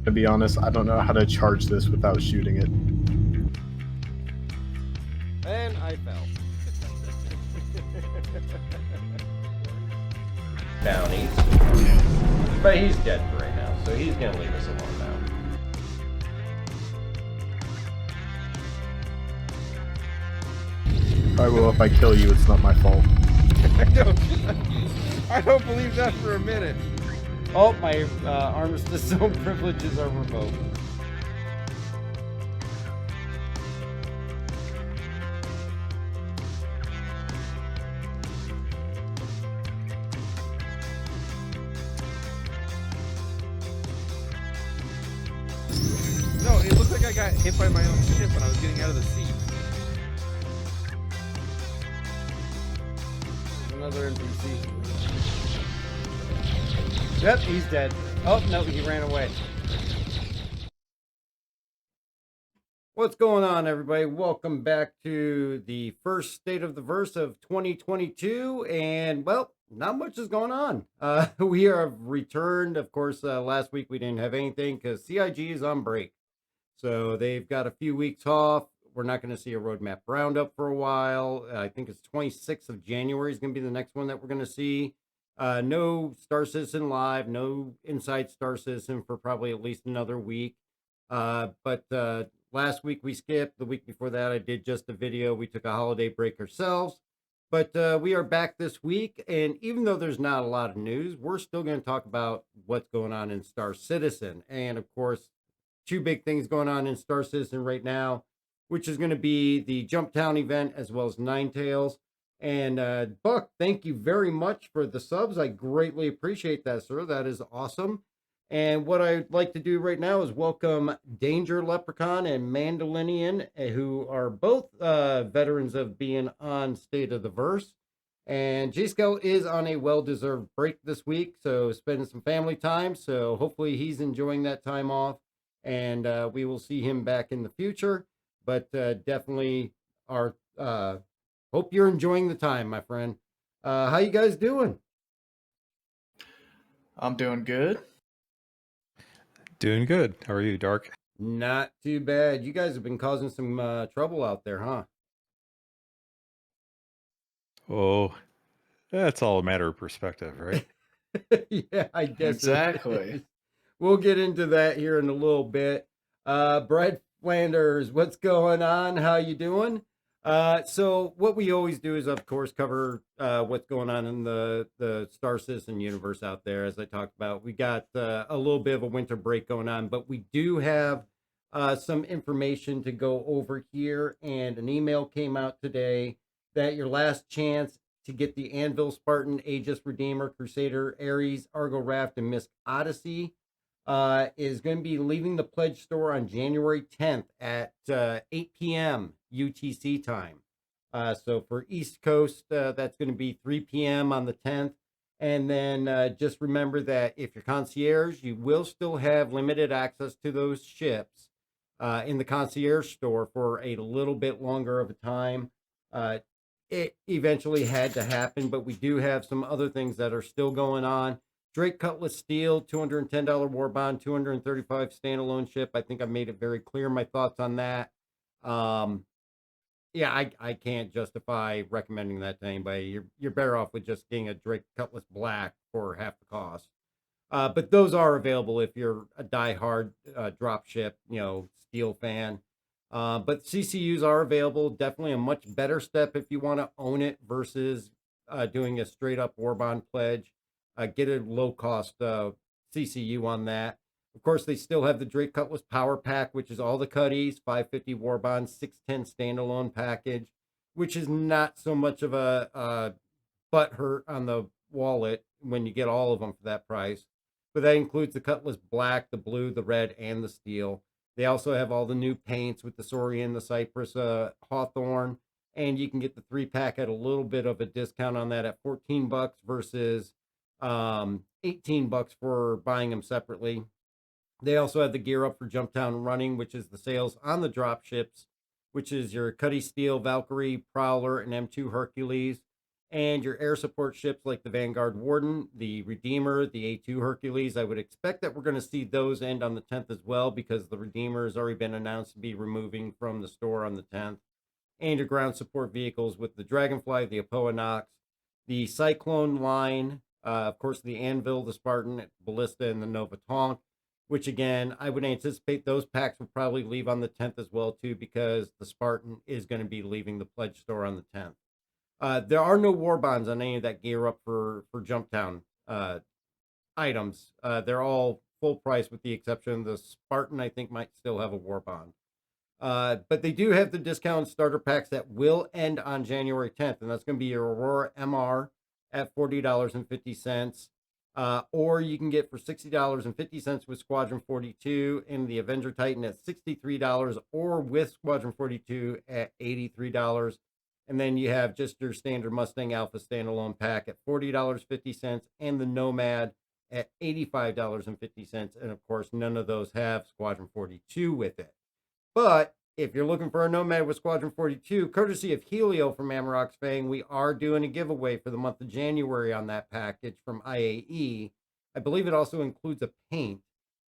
To be honest, I don't know how to charge this without shooting it. And I fell. Bounties. But he's dead for right now, so he's gonna leave us alone now. Alright, well, if I kill you, it's not my fault. I don't believe that for a minute. Oh, my armistice zone privileges are revoked. No, it looked like I got hit by my own ship when I was getting out of the seat. Another NPC. Yep, he's dead. Oh, no, he ran away. What's going on, everybody? Welcome back to the first State of the Verse of 2022. And, well, not much is going on. We have returned. Of course, last week we didn't have anything because CIG is on break. So they've got a few weeks off. We're not going to see a roadmap roundup for a while. I think it's 26th of January is going to be the next one that we're going to see. No Star Citizen Live, no Inside Star Citizen for probably at least another week. But last week we skipped. The week before that I did just a video. We took a holiday break ourselves. But we are back this week. And even though there's not a lot of news, we're still going to talk about what's going on in Star Citizen. And of course, two big things going on in Star Citizen right now, which is going to be the Jumptown event as well as Ninetails. And Buck, thank you very much for the subs. I greatly appreciate that, sir. That is awesome. And what I'd like to do right now is welcome Danger Leprechaun and Mandalorian, who are both veterans of being on State of the Verse. And G-Scout is on a well-deserved break this week, so spending some family time. So hopefully he's enjoying that time off. And we will see him back in the future. But definitely hope you're enjoying the time, my friend. How you guys doing? I'm doing good. Doing good. How are you, Dark? Not too bad. You guys have been causing some trouble out there, huh? Oh, that's all a matter of perspective, right? Yeah, I guess Exactly. We'll get into that here in a little bit. Brett Flanders, what's going on? How you doing? So what we always do is, of course, cover what's going on in the Star Citizen universe out there. As I talked about, we got a little bit of a winter break going on, but we do have some information to go over here. And an email came out today that your last chance to get the Anvil, Spartan, Aegis, Redeemer, Crusader, Ares, Argo Raft, and Mist Odyssey is going to be leaving the pledge store on January 10th at 8 p.m. UTC time. So for East Coast, that's going to be 3 p.m. on the 10th. And then just remember that if you're concierge, you will still have limited access to those ships in the concierge store for a little bit longer of a time. It eventually had to happen, but we do have some other things that are still going on. Drake Cutlass Steel, $210 war bond, 235 standalone ship. I think I made it very clear my thoughts on that. Yeah, I can't justify recommending that to anybody. You're better off with just getting a Drake Cutlass Black for half the cost. But those are available if you're a diehard dropship, steel fan. But CCUs are available. Definitely a much better step if you want to own it versus doing a straight up war bond pledge. Get a low cost CCU on that. Of course, they still have the Drake Cutlass Power Pack, which is all the cutties, 550 war bonds, 610 standalone package, which is not so much of a butt hurt on the wallet when you get all of them for that price. But that includes the Cutlass Black, the blue, the red, and the steel. They also have all the new paints with the Saurian, the Cypress, Hawthorne, and you can get the 3-pack at a little bit of a discount on that at $14 versus $18 for buying them separately. They also have the gear up for Jumptown running, which is the sales on the drop ships, which is your Cuddy Steel, Valkyrie, Prowler, and M2 Hercules. And your air support ships like the Vanguard Warden, the Redeemer, the A2 Hercules, I would expect that we're going to see those end on the 10th as well, because the Redeemer has already been announced to be removing from the store on the 10th. And your ground support vehicles with the Dragonfly, the Apoanox, the Cyclone line, of course, the Anvil, the Spartan, Ballista, and the Nova Tonk, which again, I would anticipate those packs will probably leave on the 10th as well, too, because the Spartan is going to be leaving the pledge store on the 10th. There are no war bonds on any of that gear up for Jumptown items. They're all full price with the exception of the Spartan, I think, might still have a war bond. But they do have the discount starter packs that will end on January 10th, and that's going to be your Aurora MR at $40.50. Or you can get for $60.50 with Squadron 42 and the Avenger Titan at $63, or with Squadron 42 at $83. And then you have just your standard Mustang Alpha standalone pack at $40.50 and the Nomad at $85.50. And of course, none of those have Squadron 42 with it. But if you're looking for a Nomad with Squadron 42, courtesy of Helio from Amarok's Fang, we are doing a giveaway for the month of January on that package from IAE. I believe it also includes a paint.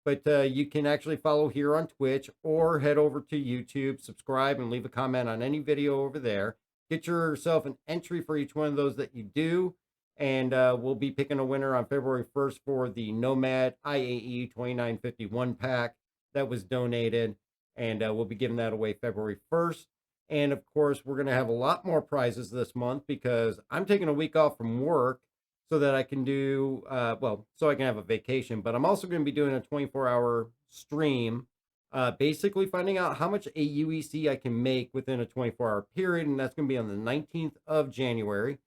But you can actually follow here on Twitch or head over to YouTube, subscribe, and leave a comment on any video over there. Get yourself an entry for each one of those that you do. And we'll be picking a winner on February 1st for the Nomad IAE 2951 pack that was donated. And we'll be giving that away February 1st. And of course, we're going to have a lot more prizes this month because I'm taking a week off from work so that I can do, so I can have a vacation. But I'm also going to be doing a 24-hour stream, basically finding out how much AUEC I can make within a 24-hour period. And that's going to be on the 19th of January,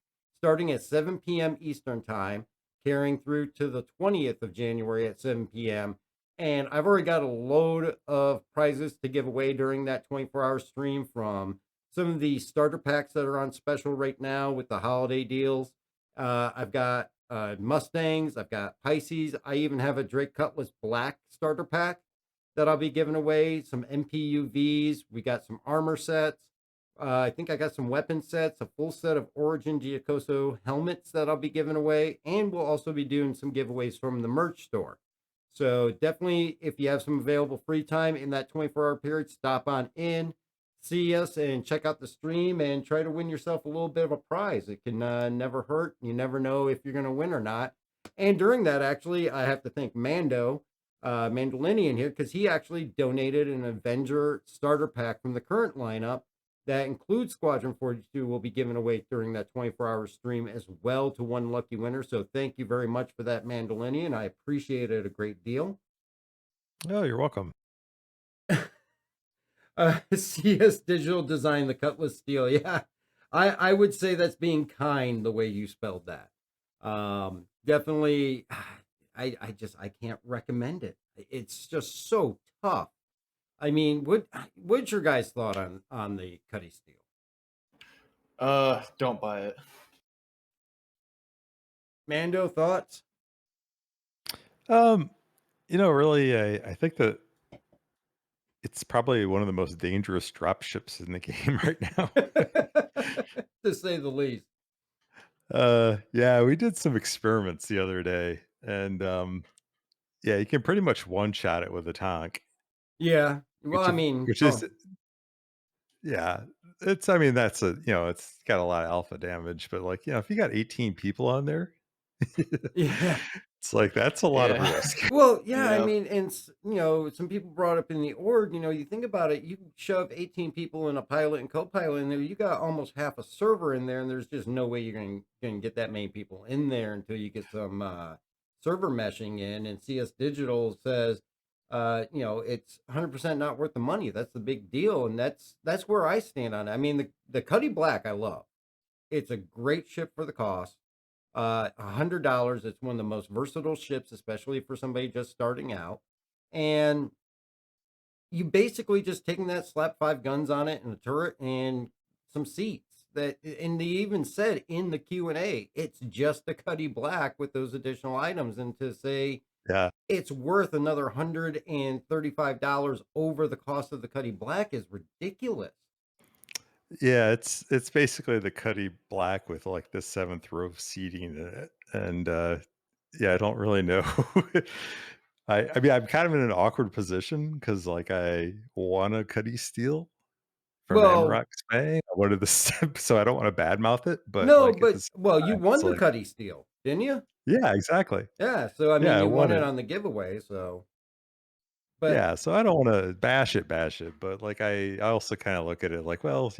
starting at 7 p.m. Eastern Time, carrying through to the 20th of January at 7 p.m. And I've already got a load of prizes to give away during that 24-hour stream, from some of the starter packs that are on special right now with the holiday deals. I've got Mustangs, I've got Pisces. I even have a Drake Cutlass Black starter pack that I'll be giving away, some MPUVs. We got some armor sets. I think I got some weapon sets, a full set of Origin Giacoso helmets that I'll be giving away. And we'll also be doing some giveaways from the merch store. So definitely, if you have some available free time in that 24-hour period, stop on in, see us, and check out the stream and try to win yourself a little bit of a prize. It can never hurt. You never know if you're going to win or not. And during that, actually, I have to thank Mando, Mandalorian here, because he actually donated an Avenger starter pack from the current lineup that includes Squadron 42 will be given away during that 24-hour stream as well to one lucky winner. So thank you very much for that, Mandalorian. I appreciate it a great deal. Oh, you're welcome. CS Digital Design, the Cutlass Steel. Yeah, I would say that's being kind the way you spelled that. Definitely, I can't recommend it. It's just so tough. I mean, what's your guys' thought on the Cutty Steel? Don't buy it. Mando, thoughts? Really, I think that it's probably one of the most dangerous drop ships in the game right now. To say the least. Yeah, we did some experiments the other day, and yeah, you can pretty much one-shot it with a tank. Yeah. Well, I mean, which is, yeah, that's it's got a lot of alpha damage, but if you got 18 people on there, yeah. it's like, that's a lot of Yeah. risk. Well, yeah, I Yep. mean, and some people brought up in the org, you think about it, you shove 18 people in a pilot and co-pilot in there, you got almost half a server in there, and there's just no way you're going to get that many people in there until you get some server meshing in. And CS Digital says, it's 100% not worth the money. That's the big deal, and that's where I stand on it. I mean, the Cutty Black I love. It's a great ship for the cost. $100. It's one of the most versatile ships, especially for somebody just starting out. And you basically just taking that, slap 5 guns on it and a turret and some seats. And they even said in the Q&A, it's just a Cutty Black with those additional items. And to say, Yeah. it's worth another $135 over the cost of the Cutty Black is ridiculous. Yeah, it's basically the Cuddy Black with, like, the 7th row seating in it, and, yeah, I don't really know. I mean, I'm kind of in an awkward position because, like, I want a Cuddy Steel from Well, Amarok Spang. I wanted the so I don't wanna badmouth it, but, no, like, at the but same well, you time, it's won the like Cuddy Steel, didn't you? yeah, exactly. Yeah, so I mean, Yeah, I you won won it it. on the giveaway, so but Yeah, so I don't wanna bash it, but, like, I also kinda look at it like, well,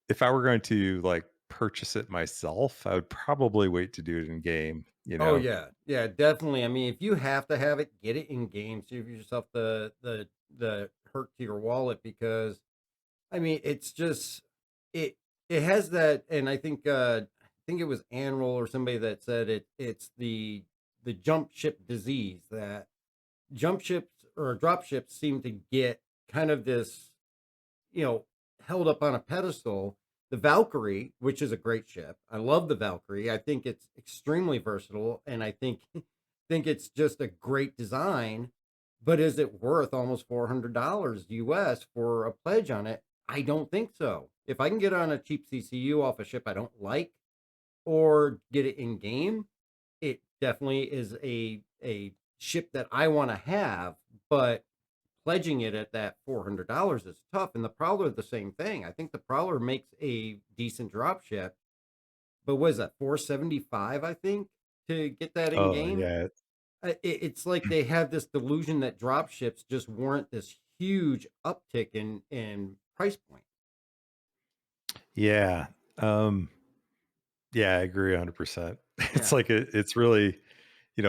if I were going to, like, purchase it myself, I would probably wait to do it in game, you oh know? yeah, yeah, definitely. I mean, if you have to have it, get it in game. Save yourself the hurt to your wallet because I mean, it's just it it has that, and I think it was Anroll or somebody that said it's the jump ship disease that jump ships or drop ships seem to get kind of this, you know, held up on a pedestal. The Valkyrie, which is a great ship, I love the Valkyrie. I think it's extremely versatile, and I think think it's just a great design. But is it worth almost $400 US for a pledge on it? I don't think so. If I can get on a cheap CCU off a ship I don't like, or get it in game, it definitely is a ship that I want to have. But pledging it at that $400 is tough. And the Prowler, the same thing. I think the Prowler makes a decent drop ship, but what is that, 475? I think to get that in Oh, game. yeah. It's like they have this delusion that drop ships just warrant this huge uptick in price point. Yeah. Um, yeah, I agree 100%. It's Yeah, like it's really,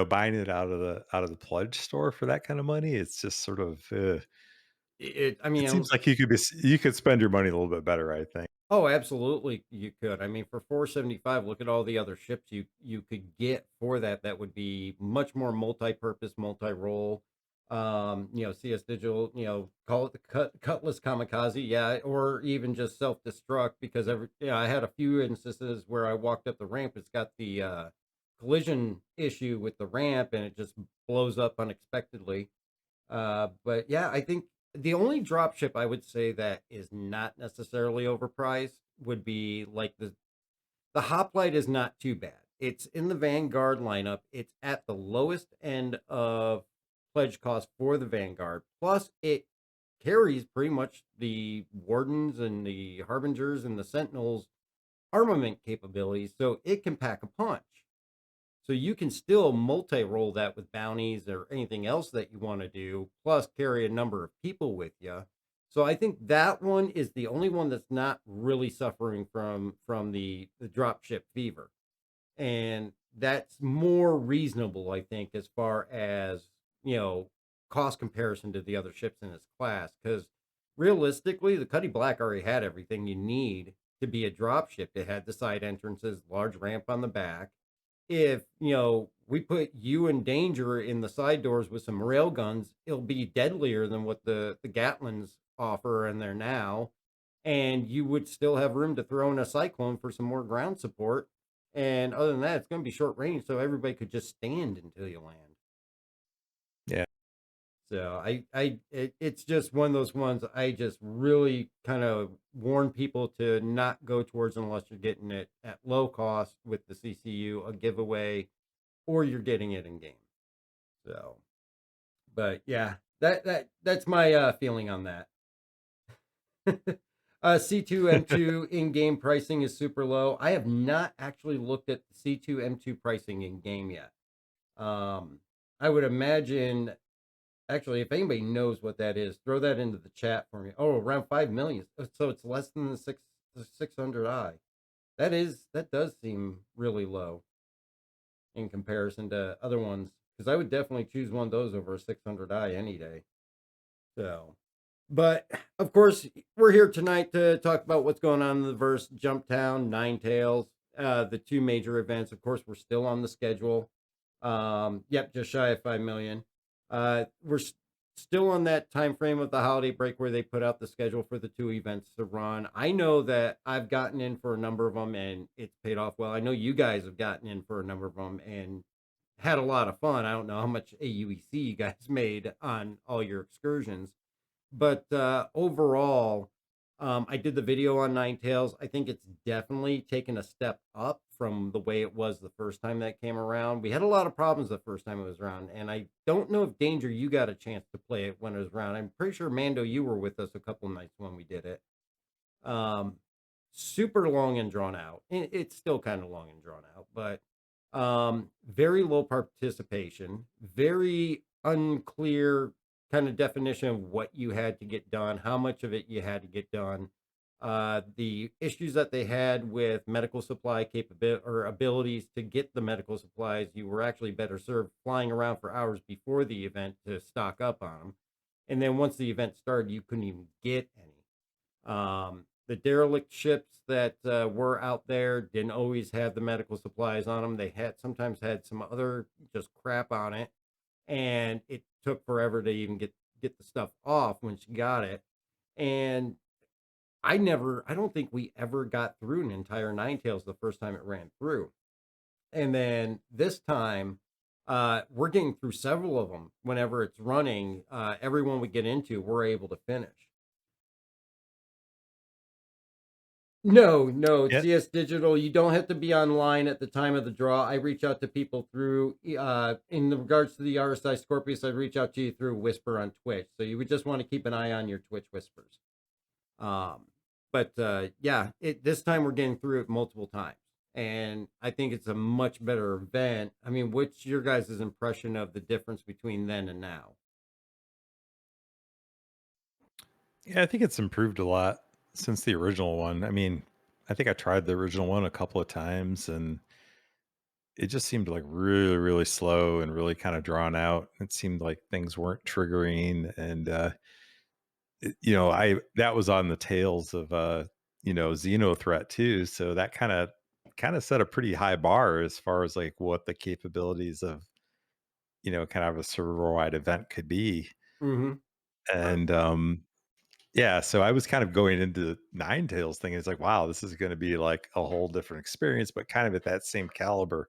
buying it out of the pledge store for that kind of money, it's just sort of, I it mean, seems like you could spend your money a little bit better, I think. oh, absolutely, you could. I mean, for 475, look at all the other ships you could get for that. That would be much more multi-purpose, multi-role. CS Digital, call it the Cutlass Kamikaze, yeah, or even just self-destruct because I had a few instances where I walked up the ramp. It's got the collision issue with the ramp, and it just blows up unexpectedly. But yeah, I think the only drop ship I would say that is not necessarily overpriced would be like the Hoplite is not too bad. It's in the Vanguard lineup. It's at the lowest end of pledge cost for the Vanguard. Plus, it carries pretty much the Wardens and the Harbingers and the Sentinels armament capabilities, so it can pack a punch. So you can still multi-roll that with bounties or anything else that you want to do, plus carry a number of people with you. So I think that one is the only one that's not really suffering from the drop ship fever. And that's more reasonable, I think, as far as, you know, cost comparison to the other ships in its class. Because realistically, the Cuddy Black already had everything you need to be a drop ship. It had the side entrances, large ramp on the back. If we put you in danger in the side doors with some rail guns, it'll be deadlier than what the Gatlins offer in there now, and you would still have room to throw in a Cyclone for some more ground support. And other than that, it's going to be short range, so everybody could just stand until you land. Yeah. So it's just one of those ones I just really kind of warn people to not go towards unless you're getting it at low cost with the CCU, a giveaway, or you're getting it in game. So, but yeah, that's my feeling on that. C2 M2 in-game pricing is super low. I have not actually looked at C2 M2 pricing in game yet. I would imagine. Actually, if anybody knows what that is, throw that into the chat for me. Oh, around 5 million. So it's less than the 600i. That does seem really low in comparison to other ones. Because I would definitely choose one of those over a 600i any day. So, but of course, we're here tonight to talk about what's going on in the verse, Jumptown, Ninetails, the two major events. Of course, we're still on the schedule. Yep, just shy of 5 million. We're still on that time frame of the holiday break where they put out the schedule for the two events to run. I know that I've gotten in for a number of them and it's paid off well. I know you guys have gotten in for a number of them and had a lot of fun. I don't know how much AUEC you guys made on all your excursions, but overall, I did the video on Ninetails. I think it's definitely taken a step up from the way it was the first time that came around. We had a lot of problems the first time it was around, and I don't know if Danger, you got a chance to play it when it was around. I'm pretty sure Mando, you were with us a couple nights when we did it. Um, Super long and drawn out. It's still kind of long and drawn out, but very low participation, very unclear kind of definition of what you had to get done, how much of it you had to get done. The issues that they had with medical supply capability or abilities to get the medical supplies, you were actually better served flying around for hours before the event to stock up on them. And then once the event started, you couldn't even get any. The derelict ships that were out there didn't always have the medical supplies on them. They had sometimes had some other just crap on it, and it took forever to even get the stuff off when she got it. And I don't think we ever got through an entire Ninetails the first time it ran through. And then this time, we're getting through several of them. Whenever it's running, every one we get into, we're able to finish. No, Yeah. CS Digital, you don't have to be online at the time of the draw. I reach out to people through, in regards to the RSI Scorpius, I reach out to you through Whisper on Twitch. So you would just want to keep an eye on your Twitch whispers. But yeah, this time we're getting through it multiple times. And I think it's a much better event. I mean, what's your guys' impression of the difference between then and now? Yeah, I think it's improved a lot since the original one. I mean, I think I tried the original one a couple of times and it just seemed like really, really slow and really kind of drawn out. It seemed like things weren't triggering and I that was on the tails of Xeno threat too. So that kind of set a pretty high bar as far as like what the capabilities of, kind of a server wide event could be. Mm-hmm. And yeah, so I was kind of going into Ninetales thinking it's like, wow, this is going to be like a whole different experience, but kind of at that same caliber.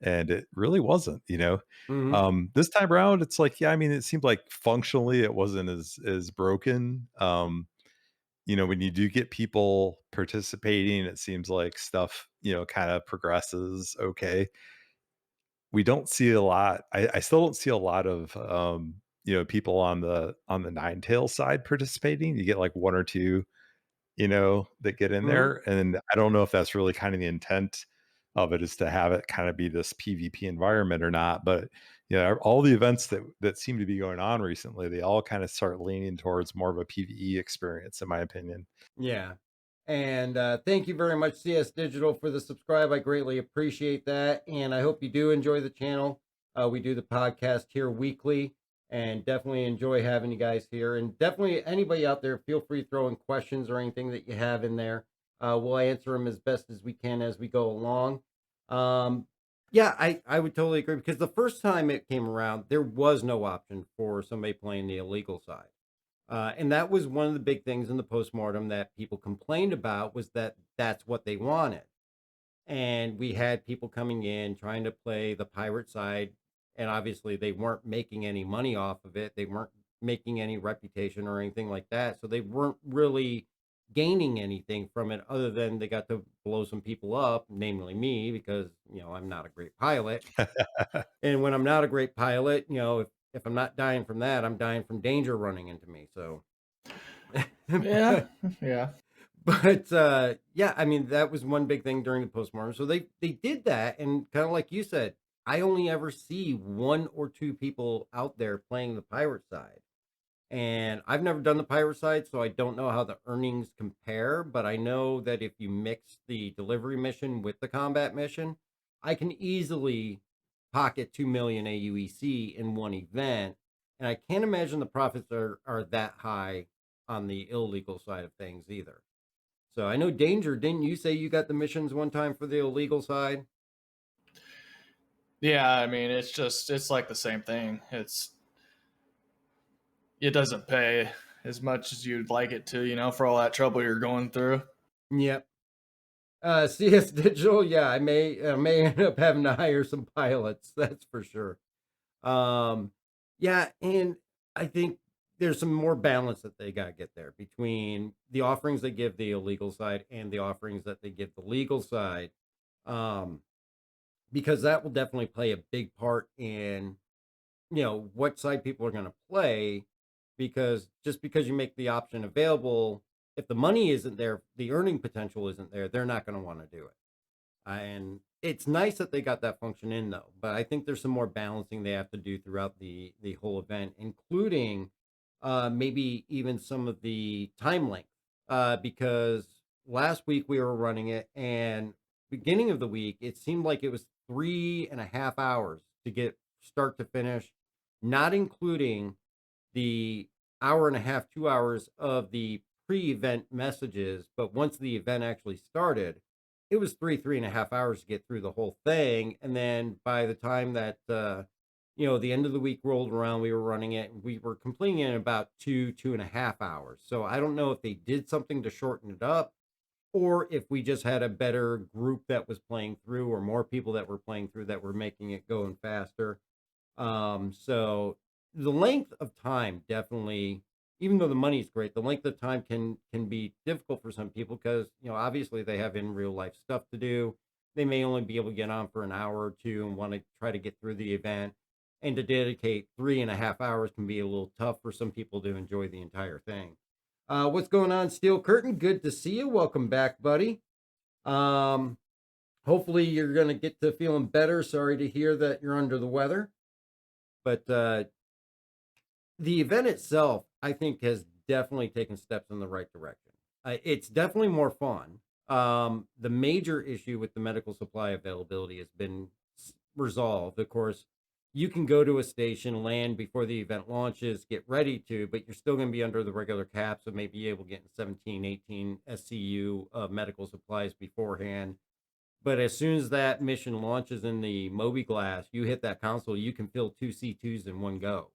And it really wasn't. Mm-hmm. This time around, it's like, yeah, I mean, it seemed like functionally it wasn't as broken. When you do get people participating, it seems like stuff, kind of progresses okay. We don't see a lot. I still don't see a lot of people on the Ninetales side participating. You get like one or two that get in Mm-hmm. there. And I don't know if that's really kind of the intent of it is to have it kind of be this PvP environment or not. But all the events that seem to be going on recently, they all kind of start leaning towards more of a PvE experience, in my opinion. Yeah. And thank you very much, CS Digital, for the subscribe. I greatly appreciate that. And I hope you do enjoy the channel. We do the podcast here weekly and definitely enjoy having you guys here. And definitely anybody out there, feel free to throw in questions or anything that you have in there. We'll answer them as best as we can as we go along. Um, yeah, I would totally agree because the first time it came around, there was no option for somebody playing the illegal side. And that was one of the big things in the postmortem that people complained about was that that's what they wanted. And we had people coming in trying to play the pirate side, and obviously they weren't making any money off of it. They weren't making any reputation or anything like that. So they weren't really gaining anything from it other than they got to blow some people up, namely me, because I'm not a great pilot. And when I'm not a great pilot, if I'm not dying from that, I'm dying from danger running into me. So, Yeah, yeah. but yeah, I mean that was one big thing during the postmortem. So they did that, and kind of like you said, I only ever see one or two people out there playing the pirate side, and I've never done the pirate side, so I don't know how the earnings compare. But I know that if you mix the delivery mission with the combat mission, I can easily pocket 2 million AUEC in one event, and I can't imagine the profits are that high on the illegal side of things either. So I know Danger, didn't you say you got the missions one time for the illegal side? Yeah, I mean, it's like the same thing. It doesn't pay as much as you'd like it to, for all that trouble you're going through. Yep. CS Digital, yeah, I may end up having to hire some pilots, that's for sure. Yeah, and I think there's some more balance that they got to get there between the offerings they give the illegal side and the offerings that they give the legal side. Um, because that will definitely play a big part in, what side people are going to play, because just because you make the option available, if the money isn't there, the earning potential isn't there, they're not going to want to do it. And it's nice that they got that function in though, but I think there's some more balancing they have to do throughout the whole event, including maybe even some of the time length. Because last week we were running it, and beginning of the week it seemed like it was 3.5 hours to get start to finish, not including the hour and a half, 2 hours of the pre-event messages. But once the event actually started, it was 3.5 hours to get through the whole thing. And then by the time that the end of the week rolled around, we were running it, and we were completing it in about 2.5 hours. So I don't know if they did something to shorten it up, or if we just had a better group that was playing through, or more people that were playing through that were making it going faster. So the length of time definitely, even though the money's great, the length of time can be difficult for some people, because obviously they have in real life stuff to do. They may only be able to get on for an hour or two and want to try to get through the event. And to dedicate 3.5 hours can be a little tough for some people to enjoy the entire thing. What's going on, Steel Curtain? Good to see you. Welcome back, buddy. Hopefully you're going to get to feeling better. Sorry to hear that you're under the weather. But the event itself, I think, has definitely taken steps in the right direction. It's definitely more fun. The major issue with the medical supply availability has been resolved. Of course, you can go to a station, land before the event launches, get ready to, but you're still going to be under the regular caps of maybe able to get 17, 18 SCU medical supplies beforehand. But as soon as that mission launches in the Moby Glass, you hit that console, you can fill 2 C2s in one go,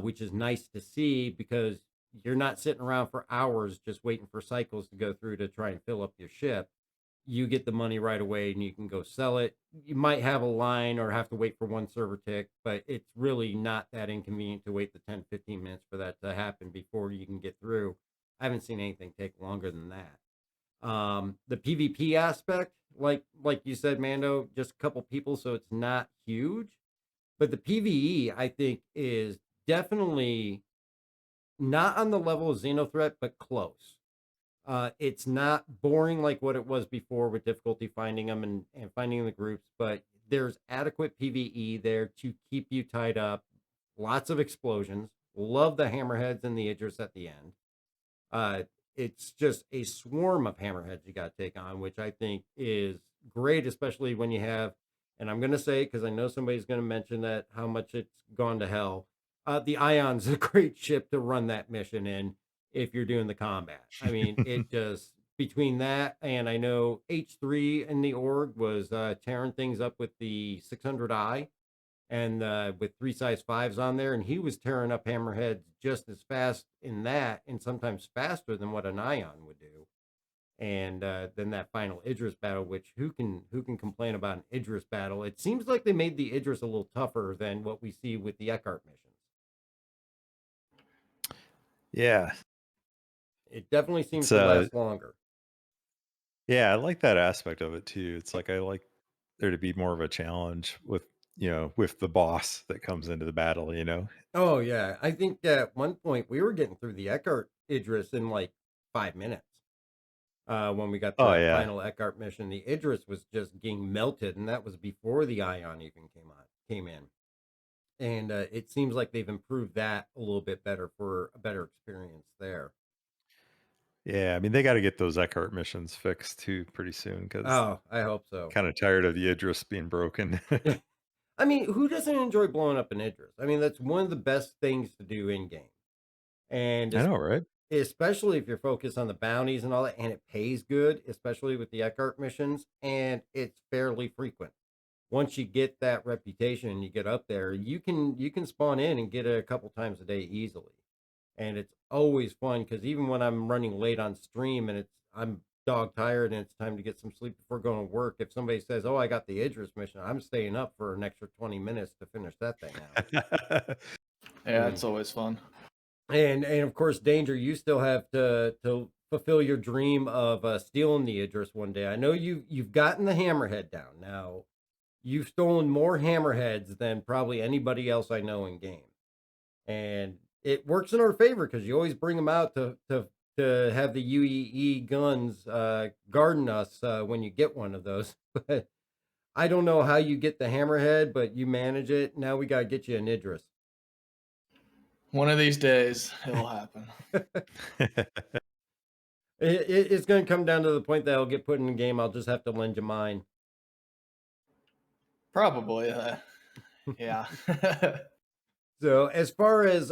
which is nice to see, because you're not sitting around for hours just waiting for cycles to go through to try and fill up your ship. You get the money right away and you can go sell it. You might have a line or have to wait for one server tick, but it's really not that inconvenient to wait the 10, 15 minutes for that to happen before you can get through. I haven't seen anything take longer than that. The PvP aspect, like you said, Mando, just a couple people, so it's not huge. But the PvE, I think, is definitely not on the level of Xenothreat, but close. It's not boring like what it was before, with difficulty finding them and finding the groups, but there's adequate PvE there to keep you tied up. Lots of explosions. Love the hammerheads and the Idris at the end. It's just a swarm of hammerheads you got to take on, which I think is great, especially when you have, and I'm going to say, because I know somebody's going to mention that, how much it's gone to hell. The Ion's a great ship to run that mission in if you're doing the combat. I mean, it just, between that, and I know H3 in the org was tearing things up with the 600i, and with 3 size 5s on there, and he was tearing up hammerheads just as fast in that, and sometimes faster than what an Ion would do. And then that final Idris battle, which who can complain about an Idris battle? It seems like they made the Idris a little tougher than what we see with the Eckhart missions. Yeah, It definitely seems it's to last longer. yeah, I like that aspect of it too. It's like I like there to be more of a challenge with the boss that comes into the battle. Oh yeah, I think at one point we were getting through the Eckhart Idris in like 5 minutes. When we got to Oh that yeah. final Eckhart mission, the Idris was just getting melted, and that was before the Ion even came in. And it seems like they've improved that a little bit better for a better experience there. Yeah, I mean they got to get those Eckhart missions fixed too pretty soon, because Oh, I hope so. kind of tired of the Idris being broken. Yeah. I mean, who doesn't enjoy blowing up an Idris? I mean, that's one of the best things to do in game. And I know, right? especially if you're focused on the bounties and all that, and it pays good, especially with the Eckhart missions, and it's fairly frequent. Once you get that reputation and you get up there, you can spawn in and get it a couple times a day easily. And it's always fun, because even when I'm running late on stream and I'm dog tired and it's time to get some sleep before going to work, if somebody says, "Oh, I got the Idris mission," I'm staying up for an extra 20 minutes to finish that thing out. Yeah, it's always fun. And of course, Danger, you still have to fulfill your dream of stealing the Idris one day. I know you've gotten the hammerhead down. Now, you've stolen more hammerheads than probably anybody else I know in game, and it works in our favor because you always bring them out to have the UEE guns guarding us when you get one of those. But I don't know how you get the hammerhead, but you manage it. Now we gotta get you an Idris. One of these days, it'll happen. It's going to come down to the point that I'll get put in the game. I'll just have to lend you mine. Probably. Yeah. So, as far as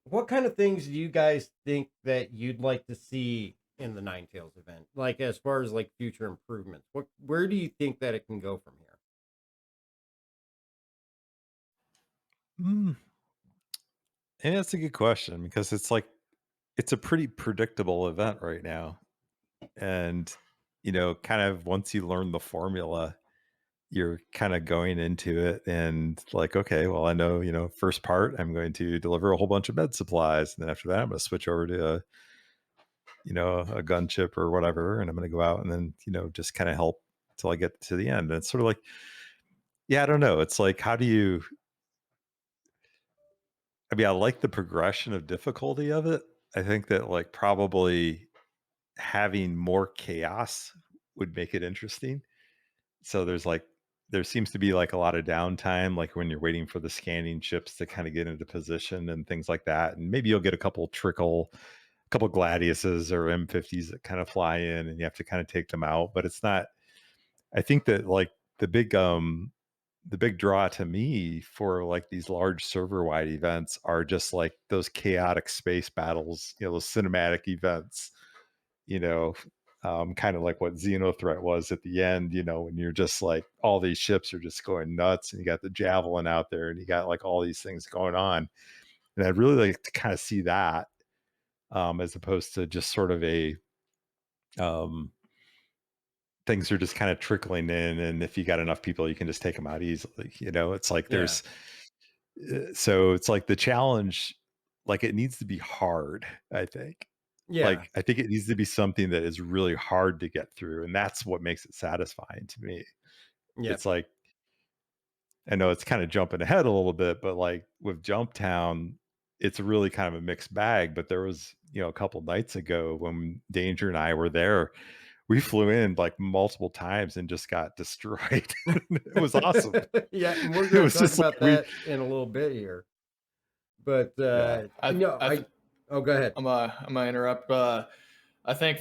what kind of things do you guys think that you'd like to see in the Ninetails event? Like as far as like future improvements, where do you think that it can go from here? And that's a good question because it's a pretty predictable event right now. And, kind of once you learn the formula, you're kind of going into it and like, okay, well, I know, first part, I'm going to deliver a whole bunch of med supplies. And then after that, I'm going to switch over to a gunship or whatever. And I'm going to go out and then, just kind of help till I get to the end. And it's sort of like, yeah, I don't know. It's like, I like the progression of difficulty of it. I think that like probably having more chaos would make it interesting. So there seems to be like a lot of downtime, like when you're waiting for the scanning ships to kind of get into position and things like that. And maybe you'll get a couple Gladiuses or M50s that kind of fly in and you have to kind of take them out. But it's not, I think that like the big draw to me for like these large server wide events are just like those chaotic space battles, those cinematic events, you know, kind of like what Xenothreat was at the end, when you're just like all these ships are just going nuts and you got the Javelin out there and you got like all these things going on. And I'd really like to kind of see that as opposed to just sort of a um, things are just kind of trickling in. And if you got enough people, you can just take them out easily. It's like Yeah. so it's like the challenge, like it needs to be hard, I think. Yeah. Like, I think it needs to be something that is really hard to get through, and that's what makes it satisfying to me. Yeah. It's like, I know it's kind of jumping ahead a little bit, but like with Jumptown, it's really kind of a mixed bag. But there was, a couple nights ago when Danger and I were there, we flew in like multiple times and just got destroyed. It was awesome. Yeah, and we're It going to was talk just like about that in a little bit here. But yeah. oh, go ahead. I'm gonna interrupt. I think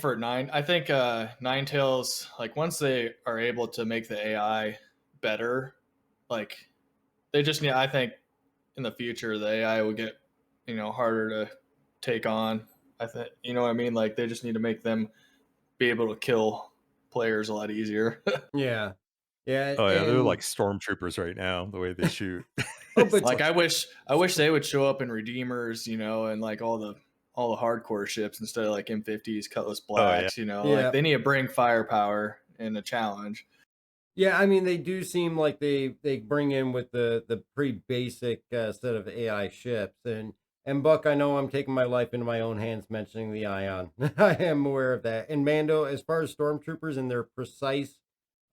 Ninetails, like once they are able to make the AI better, like they just need. I think in the future the AI will get harder to take on. I think you know what I mean. Like they just need to make them be able to kill players a lot easier. Yeah. Yeah, Oh yeah, they're like and stormtroopers right now. The way they shoot. oh, but Like I wish they would show up in Redeemers, and like all the hardcore ships instead of like M50s, Cutlass Oh yeah. Blacks. yeah. Like they need to bring firepower in a challenge. Yeah, I mean, they do seem like they bring in with the pretty basic set of AI ships, and Buck, I know I'm taking my life into my own hands mentioning the Ion. I am aware of that. And Mando, as far as stormtroopers and their precise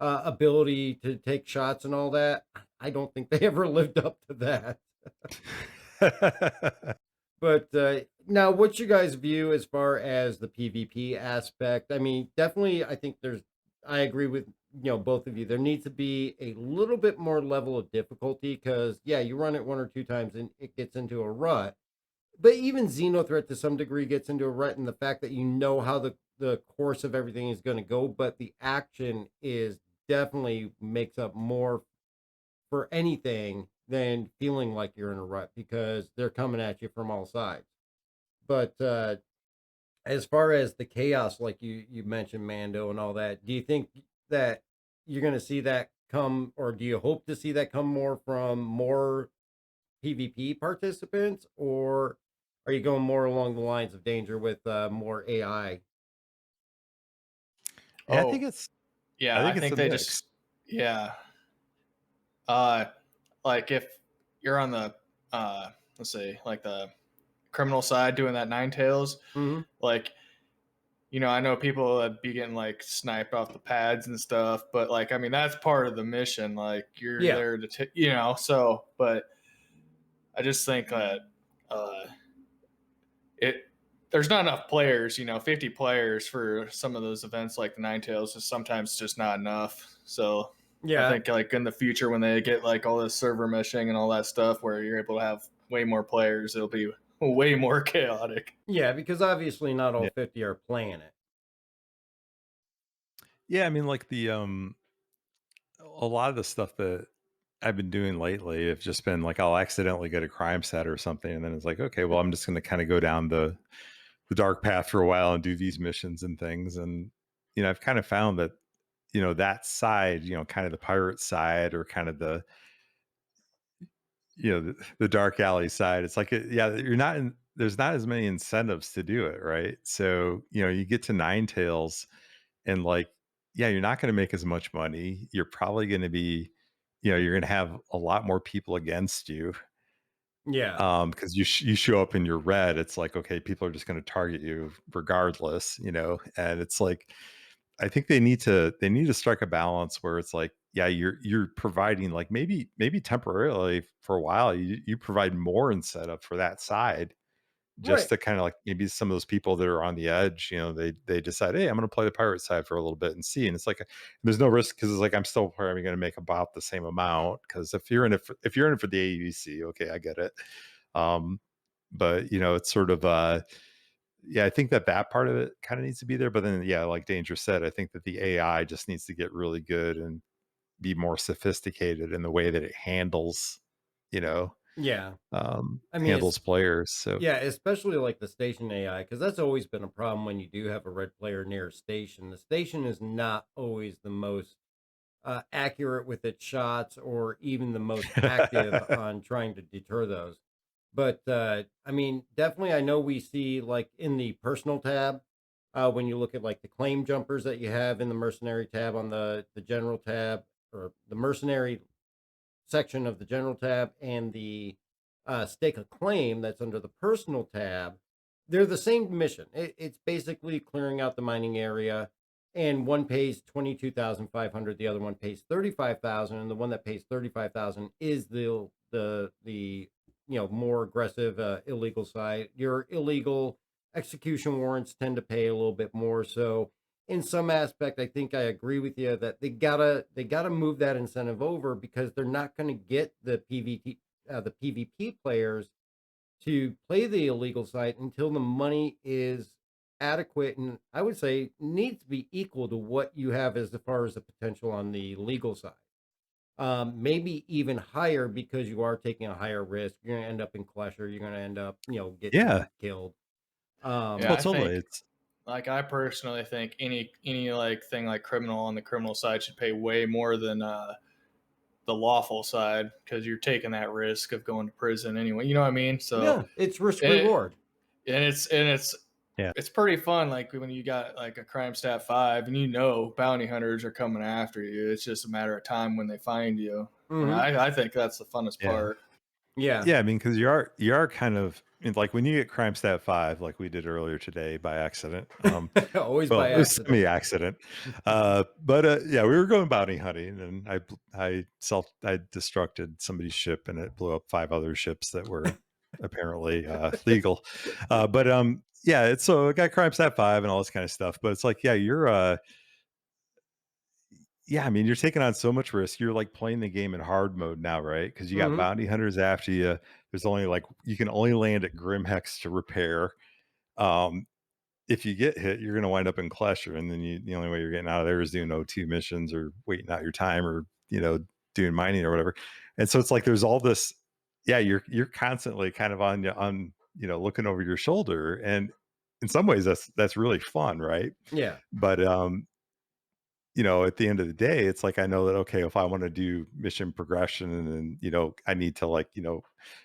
ability to take shots and all that, I don't think they ever lived up to that. But now, what's your guys' view as far as the PvP aspect? I mean, definitely, I think I agree with both of you. There needs to be a little bit more level of difficulty because, yeah, you run it one or two times and it gets into a rut. But even Xenothreat to some degree gets into a rut in the fact that you know how the course of everything is going to go, but the action is definitely makes up more for anything than feeling like you're in a rut because they're coming at you from all sides. But as far as the chaos, like you mentioned, Mando and all that, do you think that you're going to see that come, or do you hope to see that come more from more PvP participants, or are you going more along the lines of Danger with more AI? Yeah, Oh, yeah, I I think it's think a they mix. just yeah. Like if you're on the let's say like the criminal side doing that Ninetails, Hmm. like, I know people that be getting like sniped off the pads and stuff, but like, I mean, that's part of the mission. Like, you're Yeah. there to, so, but I just think that uh, it, there's not enough players, 50 players for some of those events like the Ninetails is sometimes just not enough. So I Yeah. think like in the future when they get like all this server meshing and all that stuff where you're able to have way more players, it'll be way more chaotic. Yeah, because obviously not all Yeah. 50 are playing it. Yeah, I mean, like a lot of the stuff that I've been doing lately have just been like I'll accidentally get a crime set or something, and then it's like, okay, well, I'm just going to kind of go down the dark path for a while and do these missions and things, and I've kind of found that that side, kind of the pirate side or kind of the dark alley side. It's like, yeah, you're not in. There's not as many incentives to do it, right? So you get to Ninetails and like, yeah, you're not going to make as much money. You're probably going to be, you're going to have a lot more people against you, Yeah. because you show up in your red. It's like, okay, people are just going to target you regardless, and it's like, I think they need to strike a balance where it's like, yeah, you're providing like maybe temporarily for a while you provide more incentive for that side, just Right. to kind of like maybe some of those people that are on the edge, they decide, hey, I'm going to play the pirate side for a little bit and see. And it's like there's no risk because it's like I'm still probably going to make about the same amount because if you're in it for the AUC, okay, I get it. Um, but it's sort of yeah, I think that part of it kind of needs to be there. But then yeah, like Danger said, I think that the AI just needs to get really good and be more sophisticated in the way that it you know, Yeah. I mean, handles players. So yeah, especially like the station AI, because that's always been a problem when you do have a red player near a station. The station is not always the most accurate with its shots or even the most active on trying to deter those. But I mean, definitely, I know we see like in the personal tab, when you look at like the claim jumpers that you have in the mercenary tab on the general tab or the mercenary section of the general tab and the stake a claim that's under the personal tab, they're the same mission. It's basically clearing out the mining area, and one pays 22,500, the other one pays 35,000, and the one that pays 35,000 is the more aggressive illegal side. Your illegal execution warrants tend to pay a little bit more, so in some aspect, I think I agree with you that they gotta move that incentive over because they're not going to get the PvP players to play the illegal site until the money is adequate, and I would say needs to be equal to what you have as far as the potential on the legal side. Maybe even higher because you are taking a higher risk. You're going to end up in Clasher. You're going to end up, getting yeah, killed. Yeah, well, I totally. think like I personally think any like thing like criminal on the criminal side should pay way more than the lawful side because you're taking that risk of going to prison anyway. You know what I mean? So Yeah, it's risk and, reward. and it's Yeah. it's pretty fun. Like when you got like a crime stat 5 and bounty hunters are coming after you. It's just a matter of time when they find you. And Hmm. I think that's the funnest Yeah. part. Yeah. Yeah, I mean, because you are kind of like when you get crime stat 5, like we did earlier today by accident. Always Well, by it was accident. semi-accident. But yeah, we were going bounty hunting, and I destructed somebody's ship, and it blew up 5 other ships that were apparently legal. But yeah, it's so it got crime stat 5 and all this kind of stuff. But it's like, yeah, yeah, I mean, you're taking on so much risk. You're like playing the game in hard mode now, right? Because you got Hmm. bounty hunters after you. There's only like you can only land at Grim Hex to repair. Um, if you get hit, you're going to wind up in Clasher, and then the only way you're getting out of there is doing O2 missions or waiting out your time or doing mining or whatever. And so it's like there's all this. Yeah, you're constantly kind of on looking over your shoulder, and in some ways that's really fun, right? Yeah. But at the end of the day, it's like I know that okay, if I want to do mission progression and then I need to like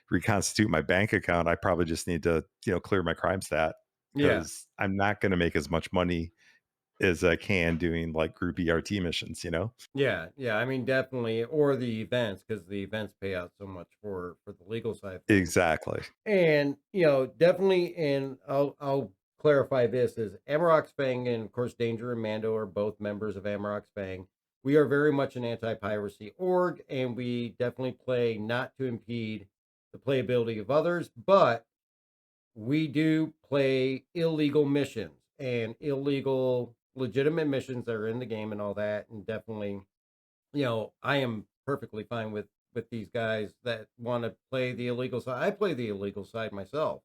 reconstitute my bank account, I probably just need to clear my crime stat Yeah. because I'm not going to make as much money as I can doing like group ERT missions, you know? Yeah, yeah. I mean, definitely, or the events because the events pay out so much for the legal side of things. Exactly. And definitely, and I'll clarify this: is Amarok's Fang and of course Danger and Mando are both members of Amarok's Fang. We are very much an anti-piracy org, and we definitely play not to impede the playability of others, but we do play illegal missions and illegal legitimate missions that are in the game and all that, and definitely I am perfectly fine with these guys that want to play the illegal side. I play the illegal side myself.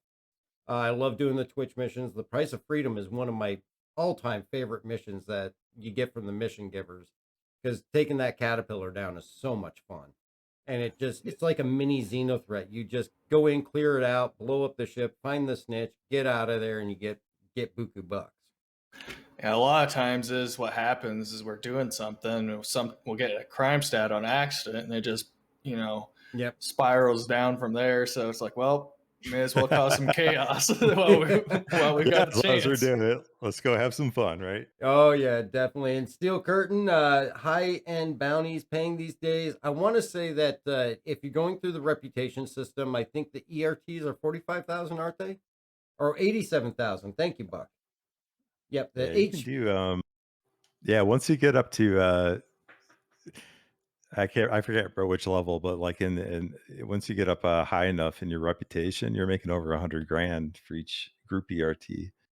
I love doing the Twitch missions. The Price of Freedom is one of my all-time favorite missions that you get from the mission givers because taking that caterpillar down is so much fun. And it's like a mini Xeno threat. You just go in, clear it out, blow up the ship, find the snitch, get out of there, and you get buku bucks. Yeah, a lot of times is what happens is we're doing something, we'll get a crime stat on accident, and it just Yep. spirals down from there. So it's like, well, may as well cause some chaos while we got As the long as we're chance. doing it, let's go have some fun, right? Oh yeah, definitely. And Steel Curtain, high end bounties paying these days. I want to say that if you're going through the reputation system, I think the ERTs are 45,000, aren't they? Or 87,000. Thank you, Buck. Yep, Yeah, the you can do yeah, once you get up to I forget bro which level, but like in once you get up high enough in your reputation, you're making over 100 grand for each group ERT.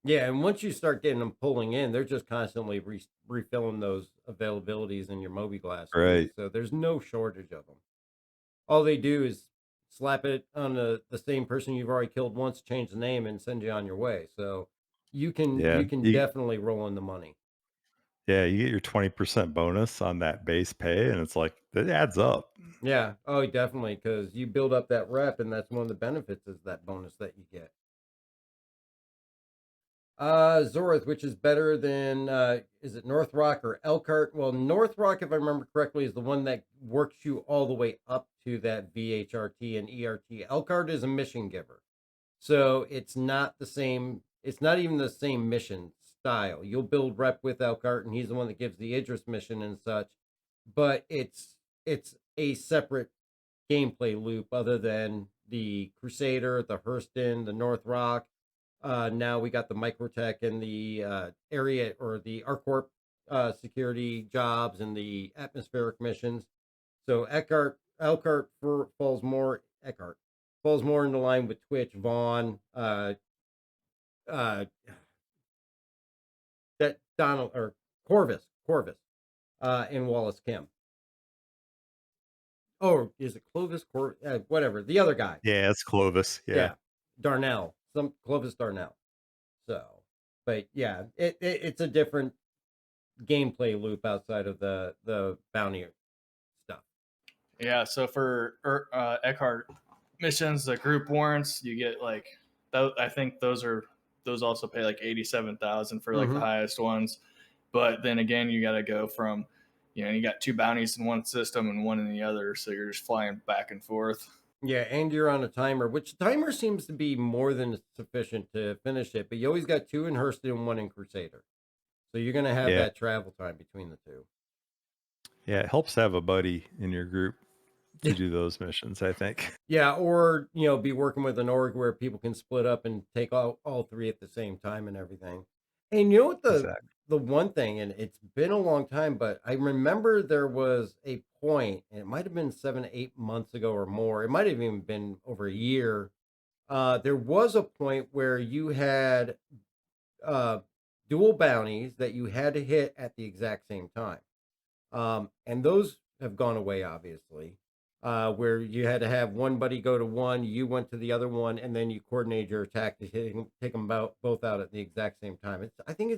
Yeah, and once you start getting them pulling in, they're just constantly refilling those availabilities in your Mobi-Glass too. Right. So there's no shortage of them. All they do is slap it on the same person you've already killed once, change the name, and send you on your way. So you Yeah. can definitely roll in the money. Yeah, you get your 20% bonus on that base pay, and it's like that adds up. Yeah. Oh, definitely, because you build up that rep, and that's one of the benefits is that bonus that you get. Zorth, which is better than is it North Rock or Elkhart? Well, North Rock, if I remember correctly, is the one that works you all the way up to that VHRT and ERT. Elkhart is a mission giver. So it's not the same, it's not even the same mission style. You'll build rep with Elkhart, and he's the one that gives the Idris mission and such, but it's a separate gameplay loop other than the Crusader, the Hurston, the North Rock. Now we got the Microtech and the area or the ArcCorp security jobs and the atmospheric missions. So Eckhart falls more into line with Twitch, Vaughn, uh, that Donald or Corvus, and Wallace Kim. Oh, is it Clovis? Whatever. The other guy. Yeah, it's Clovis. Yeah. Yeah. Darnell. Some Clovis Darnell. So, but yeah, it's a different gameplay loop outside of the bounty stuff. Yeah, so for Eckhart missions, the group warrants, you get like I think those also pay like 87,000 for like the highest ones. But then again, you got to go from you got two bounties in one system and one in the other, so you're just flying back and forth. Yeah, and you're on a timer, which timer seems to be more than sufficient to finish it. But you always got two in Hurston and one in Crusader, so you're gonna have that travel time between the two. Yeah, it helps to have a buddy in your group to do those missions, I think. Yeah, or be working with an org where people can split up and take all three at the same time and everything. And you know what Exactly. the one thing, and it's been a long time, but I remember there was a point, and it might have been 7 to 8 months ago or more. It might have even been over a year. There was a point where you had dual bounties that you had to hit at the exact same time. And those have gone away, obviously, where you had to have one buddy go to one, you went to the other one, and then you coordinate your attack to take them both out at the exact same time. I think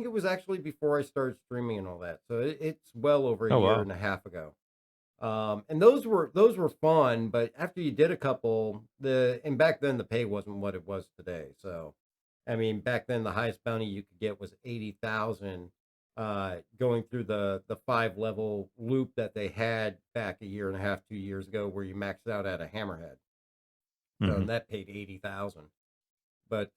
it was actually before I started streaming and all that. So it's well over a Oh, year wow. and a half ago. And those were fun, but after you did a couple, and back then the pay wasn't what it was today. So, I mean, back then the highest bounty you could get was 80,000, going through the 5 level loop that they had back a year and a half, 2 years ago, where you maxed out at a hammerhead. So Mhm. and that paid 80,000. But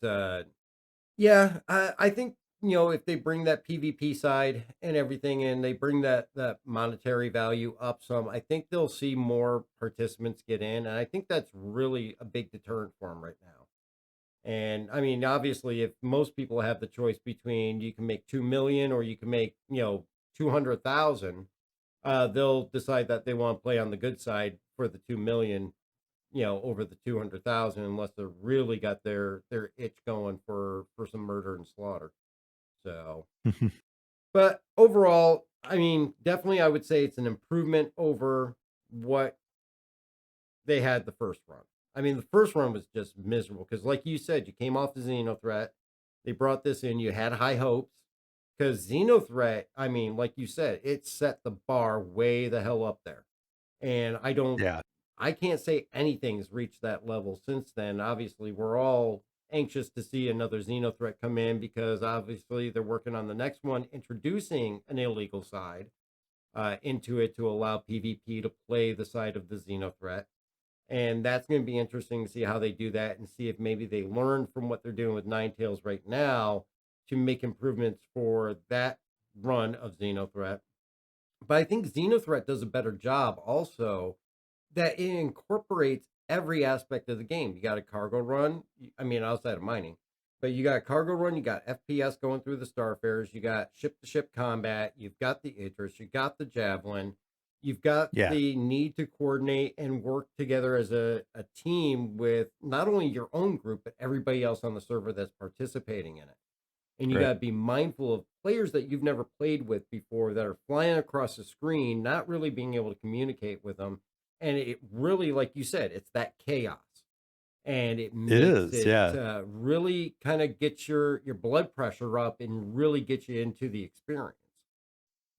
yeah, I think if they bring that PvP side and everything in, they bring that monetary value up some, I think they'll see more participants get in, and I think that's really a big deterrent for them right now. And I mean, obviously, if most people have the choice between you can make 2 million or you can make 200,000, they'll decide that they want to play on the good side for the 2 million, over the 200,000, unless they really got their itch going for some murder and slaughter. So, but overall, I mean, definitely, I would say it's an improvement over what they had the first run. I mean, the first run was just miserable because, like you said, you came off the Xeno threat. They brought this in. You had high hopes because Xeno threat. I mean, like you said, it set the bar way the hell up there. And Yeah. I can't say anything's reached that level since then. Obviously, we're all anxious to see another Xeno threat come in because obviously they're working on the next one, introducing an illegal side into it to allow PvP to play the side of the Xeno threat. And that's going to be interesting to see how they do that and see if maybe they learn from what they're doing with Ninetails right now to make improvements for that run of Xenothreat. But I think Xenothreat does a better job also that it incorporates every aspect of the game. You got a cargo run, I mean, outside of mining, but you got a cargo run, you got FPS going through the Starfares, you got ship to ship combat, you've got the Idris, you got the Javelin, you've got Yeah. the need to coordinate and work together as a team with not only your own group, but everybody else on the server that's participating in it. And you got Right. to be mindful of players that you've never played with before that are flying across the screen, not really being able to communicate with them. And it really, like you said, it's that chaos. And it It makes is. it Yeah. really kind of get your blood pressure up and really get you into the experience.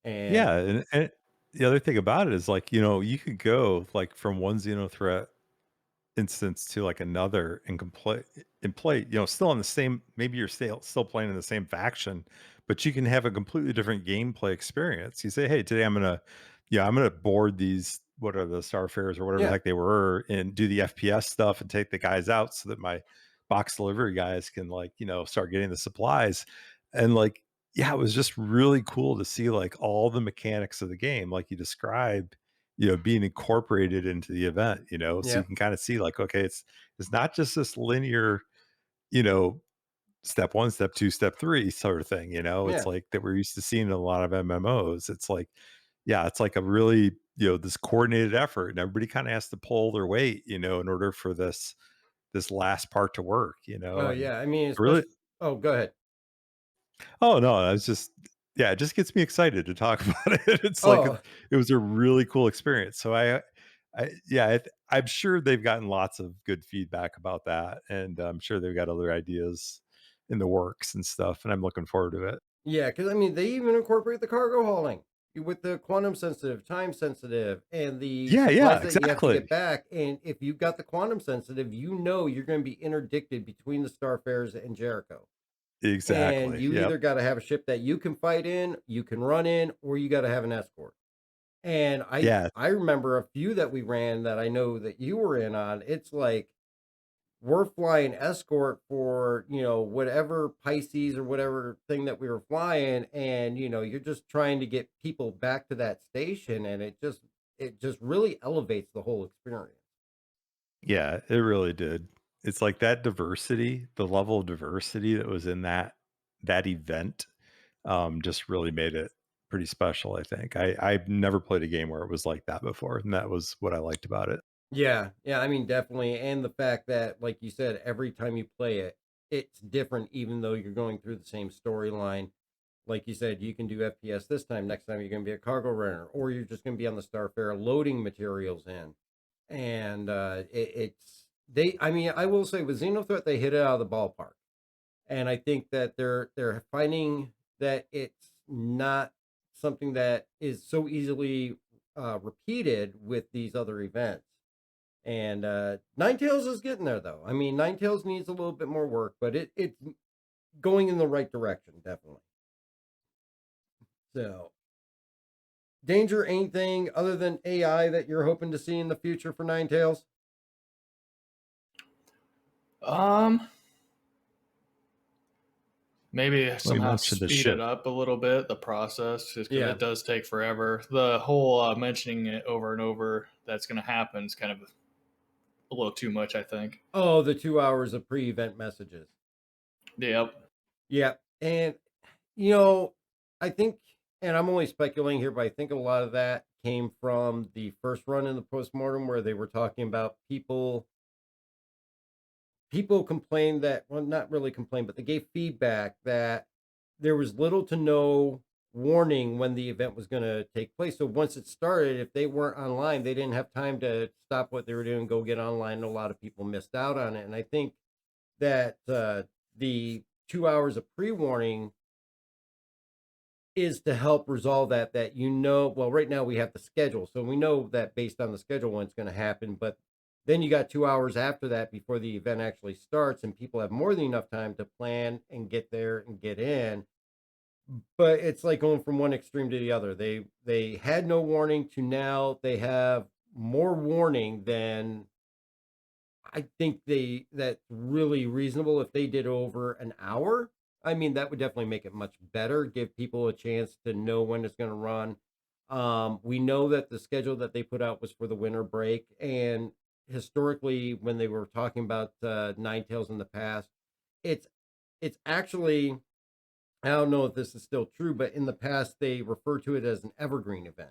And Yeah. And the other thing about it is like, you could go like from one Xeno threat instance to like another and play, still on the same, maybe you're still playing in the same faction, but you can have a completely different gameplay experience. You say, hey, today I'm gonna board these, what are the Starfares or whatever the yeah, heck they were, and do the FPS stuff and take the guys out so that my box delivery guys can like, start getting the supplies. And like, yeah, it was just really cool to see like all the mechanics of the game, like you described, being incorporated into the event, so yeah, you can kind of see like, okay, it's not just this linear, you know, step one, step two, step three sort of thing, it's yeah. like that we're used to seeing in a lot of MMOs. It's like, yeah, it's like a really, this coordinated effort and everybody kind of has to pull their weight, in order for this last part to work, Oh, and yeah. I mean, really. especially, oh, go ahead. Oh, no, I was just, yeah, it just gets me excited to talk about it. It's like Oh, it was a really cool experience. So yeah, I'm sure they've gotten lots of good feedback about that, and I'm sure they've got other ideas in the works and stuff, and I'm looking forward to it. yeah, because I mean, they even incorporate the cargo hauling with the quantum sensitive, time sensitive, and the Yeah, yeah, supplies that you have to get exactly. back. And if you've got the quantum sensitive, you're going to be interdicted between the Starfares and Jericho. And Exactly. you Yep. either got to have a ship that you can fight in, you can run in, or you got to have an escort. And Yeah. I remember a few that we ran that I know that you were in on. It's like we're flying escort for whatever Pisces or whatever thing that we were flying, and you're just trying to get people back to that station, and it just really elevates the whole experience. Yeah, it really did. It's like that diversity, the level of diversity that was in that event, just really made it pretty special, I think. I've never played a game where it was like that before, and that was what I liked about it. Yeah, yeah, I mean, definitely. And the fact that, like you said, every time you play it, it's different, even though you're going through the same storyline. Like you said, you can do FPS this time. Next time, you're going to be a cargo runner, or you're just going to be on the Starfare loading materials in. And I mean, I will say with Xenothreat, they hit it out of the ballpark. And I think that they're finding that it's not something that is so easily repeated with these other events. And Ninetails is getting there though. I mean, Ninetails needs a little bit more work, but it's going in the right direction, definitely. So, danger, anything other than AI that you're hoping to see in the future for Ninetails? Um, Maybe Well, you somehow mentioned the speed it ship. up a little bit, the process, just because Yeah. it does take forever. The whole mentioning it over and over that's going to happen is kind of a little too much, I think. Oh, the 2 hours of pre-event messages. Yep. Yeah. And, you know, I think, and I'm only speculating here, but I think a lot of that came from the first run in the postmortem where they were talking about people complained that, well, not really complained, but they gave feedback that there was little to no warning when the event was going to take place. So once it started, if they weren't online, they didn't have time to stop what they were doing, go get online. And a lot of people missed out on it. And I think that the 2 hours of pre-warning is to help resolve that, well, right now we have the schedule, so we know that based on the schedule when it's going to happen, but then you got 2 hours after that before the event actually starts, and people have more than enough time to plan and get there and get in. But it's like going from one extreme to the other. They had no warning to now they have more warning than I think that's really reasonable. If they did over an hour, I mean, that would definitely make it much better, give people a chance to know when it's going to run. We know that the schedule that they put out was for the winter break, and historically, when they were talking about Ninetails in the past, it's it's actually, I don't know if this is still true, but in the past they referred to it as an evergreen event.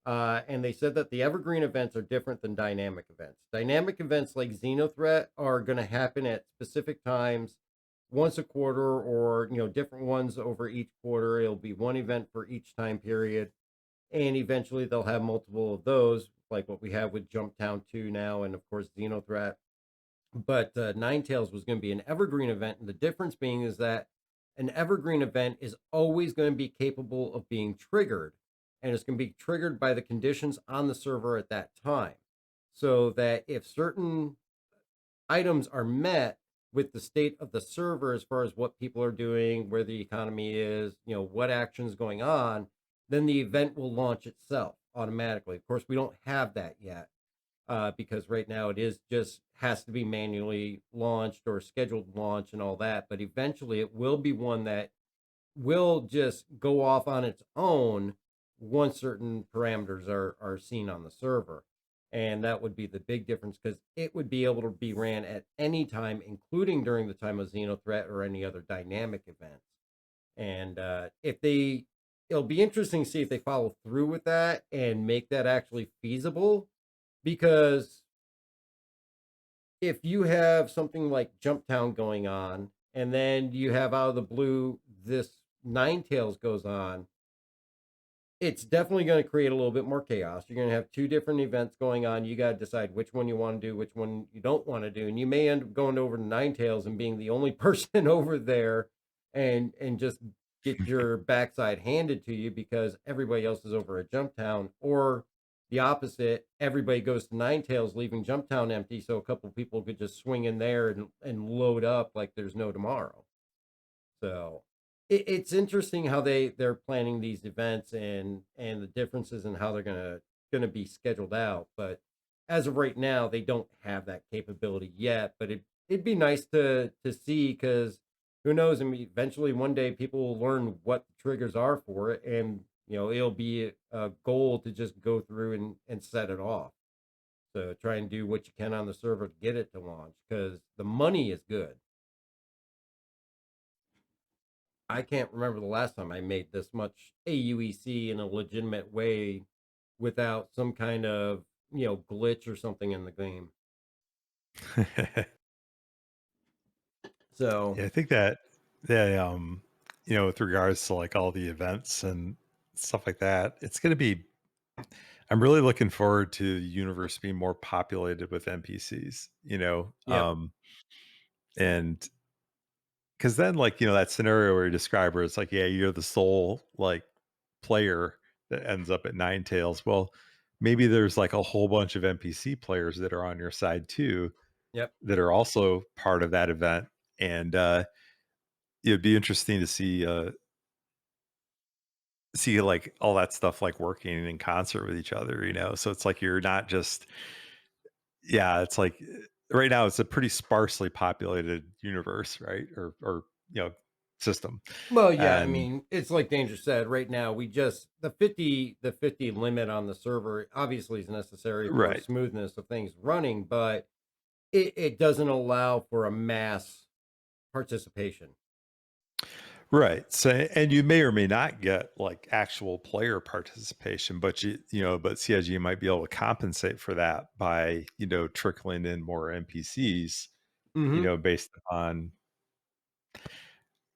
And they said that the evergreen events are different than dynamic events. Dynamic events like Xenothreat are going to happen at specific times, once a quarter, or different ones over each quarter. It'll be one event for each time period, and eventually they'll have multiple of those, like what we have with Jumptown 2 now, and of course Xenothreat. But Ninetails was going to be an evergreen event, and the difference being is that an evergreen event is always going to be capable of being triggered, and it's going to be triggered by the conditions on the server at that time. So that if certain items are met with the state of the server as far as what people are doing, where the economy is, what actions going on, then the event will launch itself automatically. Of course, we don't have that yet, because right now it is just has to be manually launched or scheduled launch and all that. But eventually it will be one that will just go off on its own once certain parameters are seen on the server. And that would be the big difference, because it would be able to be ran at any time, including during the time of Xenothreat or any other dynamic events. And it'll be interesting to see if they follow through with that and make that actually feasible, because if you have something like Jumptown going on, and then you have out of the blue this Ninetails goes on, it's definitely going to create a little bit more chaos. You're going to have two different events going on. You got to decide which one you want to do, which one you don't want to do, and you may end up going over to Ninetails and being the only person over there, and just get your backside handed to you because everybody else is over at Jumptown, or the opposite, everybody goes to Ninetails, leaving Jumptown empty, so a couple people could just swing in there and load up like there's no tomorrow. So it's interesting how they're planning these events, and the differences in how they're gonna be scheduled out. But as of right now, they don't have that capability yet. But it'd be nice to see, because who knows? I mean, eventually one day people will learn what the triggers are for it, and it'll be a goal to just go through and set it off. So try and do what you can on the server to get it to launch, because the money is good. I can't remember the last time I made this much AUEC in a legitimate way without some kind of, glitch or something in the game. So, Yeah, I think that they with regards to like all the events and stuff like that, it's going to be I'm really looking forward to the universe being more populated with NPCs, yep, and because then, like, that scenario where you describe where it's like, yeah, you're the sole like player that ends up at Ninetails. Well, maybe there's like a whole bunch of NPC players that are on your side too, yep, that are also part of that event. And it'd be interesting to see like all that stuff like working in concert with each other, so it's like you're not just, yeah, it's like right now it's a pretty sparsely populated universe, right? Or system. Well, yeah, I And mean, it's like Danger said, right now we just the 50 limit on the server obviously is necessary for right. smoothness of things running, but it doesn't allow for a mass participation. Right. So, and you may or may not get like actual player participation, but but CIG might be able to compensate for that by, trickling in more NPCs, Hmm. based on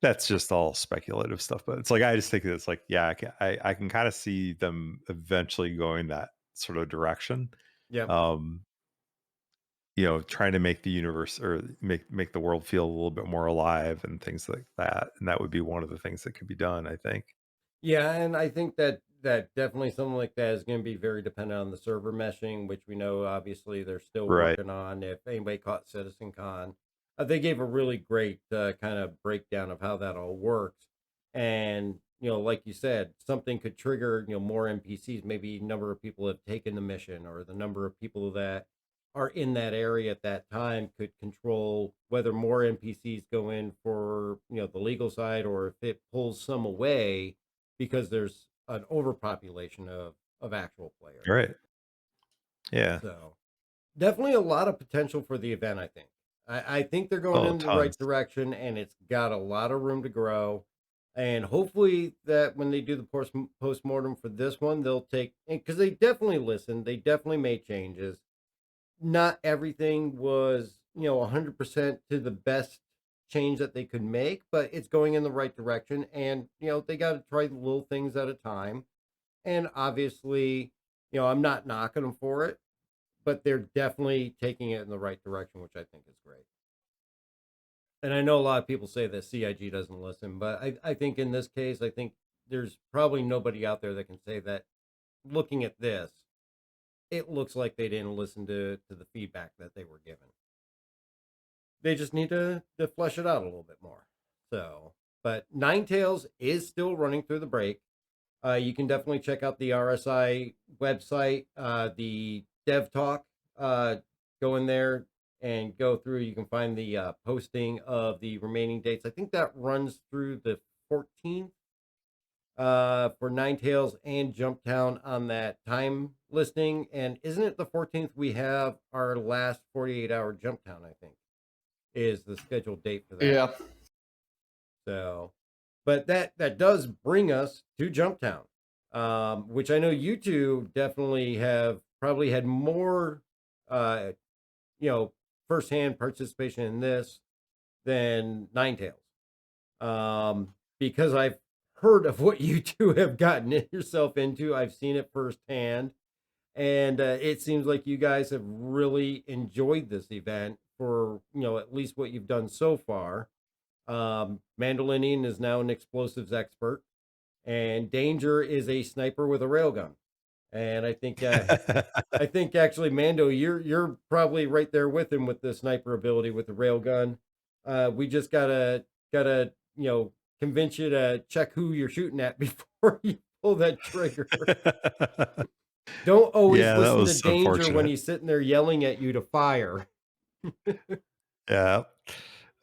that's just all speculative stuff. But it's like, I just think that it's like, yeah, I can kind of see them eventually going that sort of direction. Yep. Um, trying to make the universe or make the world feel a little bit more alive and things like that. And that would be one of the things that could be done, I think. Yeah, and I think that definitely something like that is going to be very dependent on the server meshing, which we know obviously they're still Right. working on. If anybody caught CitizenCon, they gave a really great kind of breakdown of how that all works. And like you said, something could trigger more NPCs. Maybe number of people have taken the mission, or the number of people that are in that area at that time could control whether more NPCs go in for the legal side, or if it pulls some away because there's an overpopulation of actual players. Right. Yeah. So definitely a lot of potential for the event, I think. I think they're going Oh, in the right tons. direction, and it's got a lot of room to grow. And hopefully that when they do the post-mortem for this one, they'll take, because they definitely listened, they definitely made changes. Not everything was 100% to the best change that they could make, but it's going in the right direction. And they got to try the little things at a time. And obviously, I'm not knocking them for it, but they're definitely taking it in the right direction, which I think is great. And I know a lot of people say that CIG doesn't listen, but I think in this case, I think there's probably nobody out there that can say that looking at this, it looks like they didn't listen to the feedback that they were given. They just need to flesh it out a little bit more. So, but Ninetails is still running through the break. You can definitely check out the RSI website, the Dev Talk. Go in there and go through. You can find the posting of the remaining dates. I think that runs through the 14th for Ninetails and Jumptown on that time listing. And isn't it the 14th we have our last 48-hour Jumptown, I think, is the scheduled date for that. Yeah. So, but that does bring us to Jumptown, which I know you two definitely have probably had more, uh, firsthand participation in this than Ninetails, because I've heard of what you two have gotten yourself into. I've seen it firsthand, and it seems like you guys have really enjoyed this event for at least what you've done so far. Mandolinian is now an explosives expert, and Danger is a sniper with a railgun. And I think actually, Mando, you're probably right there with him with the sniper ability with the railgun. We just gotta convince you to check who you're shooting at before you pull that trigger. Don't always Yeah, that listen to was Danger when unfortunate. he's sitting there yelling at you to fire. Yeah.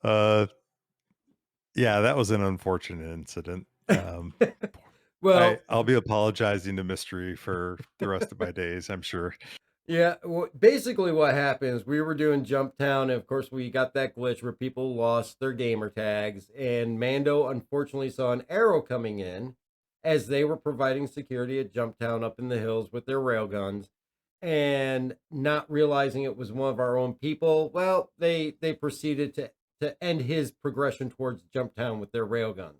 Uh, yeah, that was an unfortunate incident. Well, I'll be apologizing to Mystery for the rest of my days, I'm sure. yeah, well, basically what happened is we were doing Jumptown, and of course we got that glitch where people lost their gamer tags, and Mando unfortunately saw an arrow coming in as they were providing security at Jumptown up in the hills with their railguns, and not realizing it was one of our own people. Well, they proceeded to end his progression towards Jumptown with their railguns.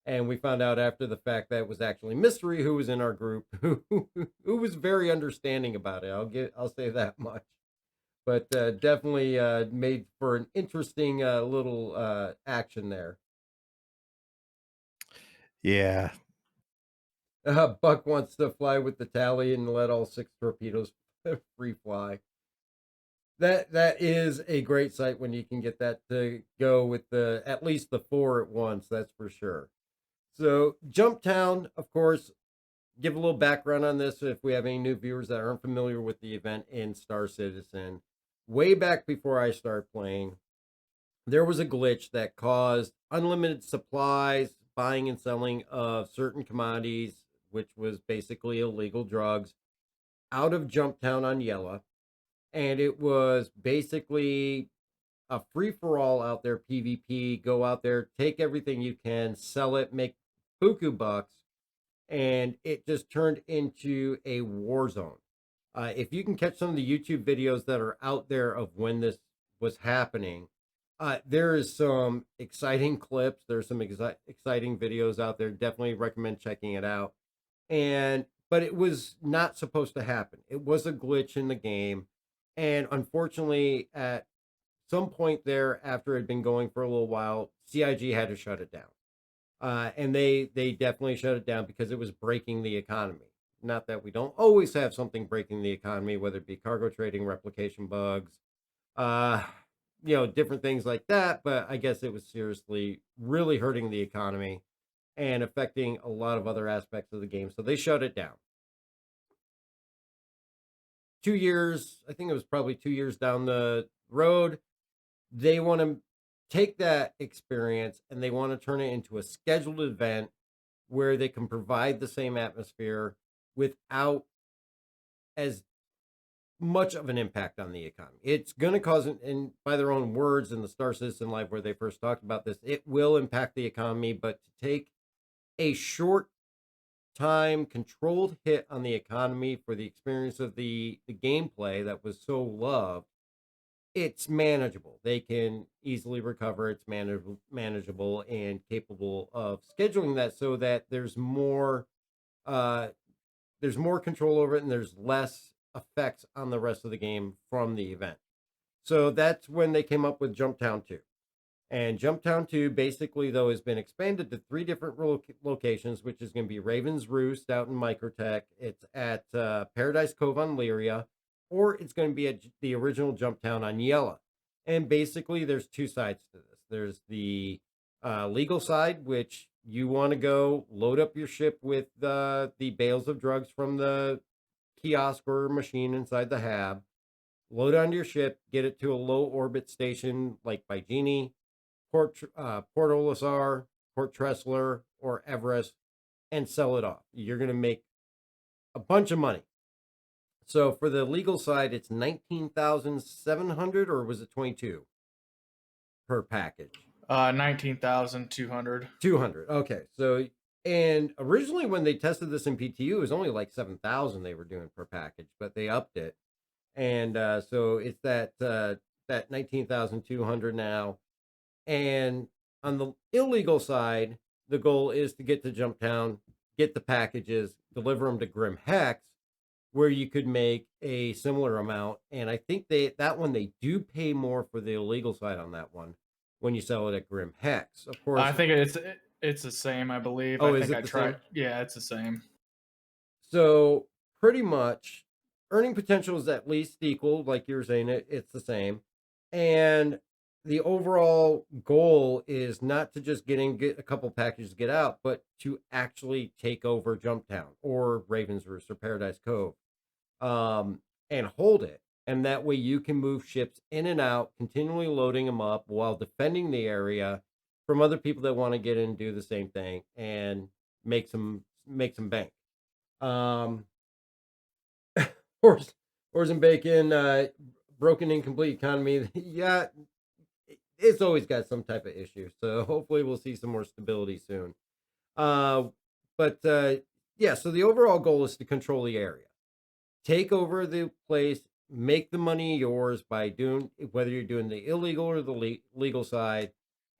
And we found out after the fact that it was actually Mystery who was in our group, who was very understanding about it. I'll say that much. But definitely made for an interesting little action there. Yeah. Buck wants to fly with the tally and let all 6 torpedoes free fly. That is a great sight when you can get that to go with the at least the 4 at once. That's for sure. So Jumptown, of course, give a little background on this if we have any new viewers that aren't familiar with the event in Star Citizen. Way back before I started playing, there was a glitch that caused unlimited supplies, buying and selling of certain commodities, which was basically illegal drugs, out of Jumptown on Yella. And it was basically a free for all out there, PvP. Go out there, take everything you can, sell it, make buku bucks, and it just turned into a war zone. If you can catch some of the YouTube videos that are out there of when this was happening, there is some exciting clips. There's some exciting videos out there. Definitely recommend checking it out. But it was not supposed to happen. It was a glitch in the game, and unfortunately, at some point there, after it had been going for a little while, CIG had to shut it down. And they definitely shut it down because it was breaking the economy. Not that we don't always have something breaking the economy, whether it be cargo trading, replication bugs, uh, different things like that. But I guess it was seriously really hurting the economy and affecting a lot of other aspects of the game. So they shut it down. 2 years, I think it was probably 2 years down the road, they want to take that experience and they want to turn it into a scheduled event where they can provide the same atmosphere without as much of an impact on the economy. It's going to cause, and by their own words in the Star Citizen Live where they first talked about this, it will impact the economy, but to take a short time controlled hit on the economy for the experience of the gameplay that was so loved, it's manageable. They can easily recover. It's manageable and capable of scheduling that so that there's more control over it and there's less effects on the rest of the game from the event. So that's when they came up with Jumptown 2. And Jumptown 2 basically, though, has been expanded to 3 different locations, which is going to be Raven's Roost out in Microtech. It's at Paradise Cove on Lyria, or it's going to be at the original Jumptown on Yella. And basically, there's 2 sides to this. There's the legal side, which you want to go load up your ship with the bales of drugs from the kiosk or machine inside the hab, load onto your ship, get it to a low orbit station like by Genie, Port Olisar, Port Tressler, or Everest, and sell it off. You're going to make a bunch of money. So for the legal side, it's 19,700, or was it 22 per package? 19,200. 200. Okay. So, and originally when they tested this in PTU, it was only like 7,000 they were doing per package, but they upped it. And so it's that 19,200 now. And on the illegal side, the goal is to get to Jumptown, get the packages, deliver them to Grim Hex, where you could make a similar amount. And I think that one they do pay more for the illegal side on that one when you sell it at Grim Hex. Of course, I think it's the same. I believe. Oh, I is think it I the tried. same? Yeah, it's the same. So pretty much, earning potential is at least equal, like you were saying. It's the same, and the overall goal is not to just get a couple packages to get out, but to actually take over Jumptown or Raven's Roost or Paradise Cove, and hold it. And that way you can move ships in and out, continually loading them up while defending the area from other people that want to get in and do the same thing and make some bank. Horse and bacon, broken incomplete economy. Yeah, it's always got some type of issue. So hopefully we'll see some more stability soon. Yeah, so the overall goal is to control the area, take over the place, make the money yours by doing, whether you're doing the illegal or the legal side.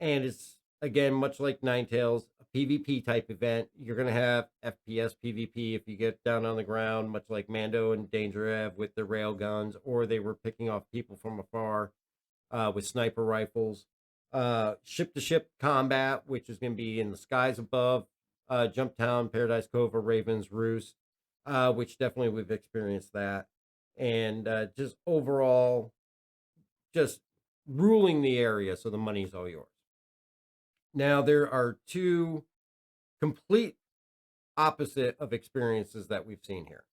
And it's, again, much like Ninetails, a PvP type event. You're going to have FPS PvP if you get down on the ground, much like Mando and Danger Ev with the rail guns, or they were picking off people from afar with sniper rifles. Ship to ship combat, which is going to be in the skies above Jumptown, Paradise Cove, or Raven's Roost, which definitely we've experienced that. And just overall, just ruling the area so the money's all yours. Now, there are 2 complete opposite of experiences that we've seen here.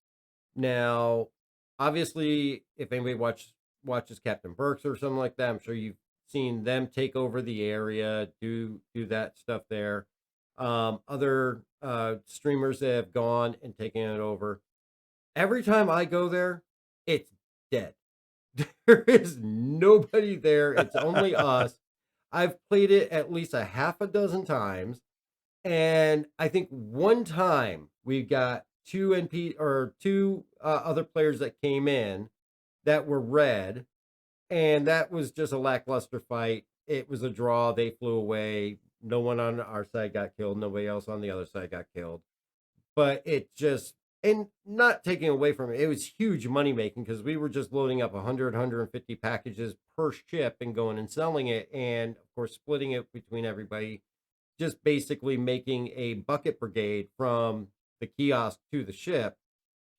Now, obviously, if anybody watches Captain Burks or something like that, I'm sure you've seen them take over the area, do that stuff there. Other streamers that have gone and taken it over. Every time I go there, it's dead. There is nobody there. It's only us. I've played it at least a half a dozen times, and I think one time we got two other players that came in that were red, and that was just a lackluster fight. It was a draw. They flew away. No one on our side got killed. Nobody else on the other side got killed. But it just, and not taking away from it, it was huge money making because we were just loading up 150 packages per ship and going and selling it. And of course, splitting it between everybody, just basically making a bucket brigade from the kiosk to the ship.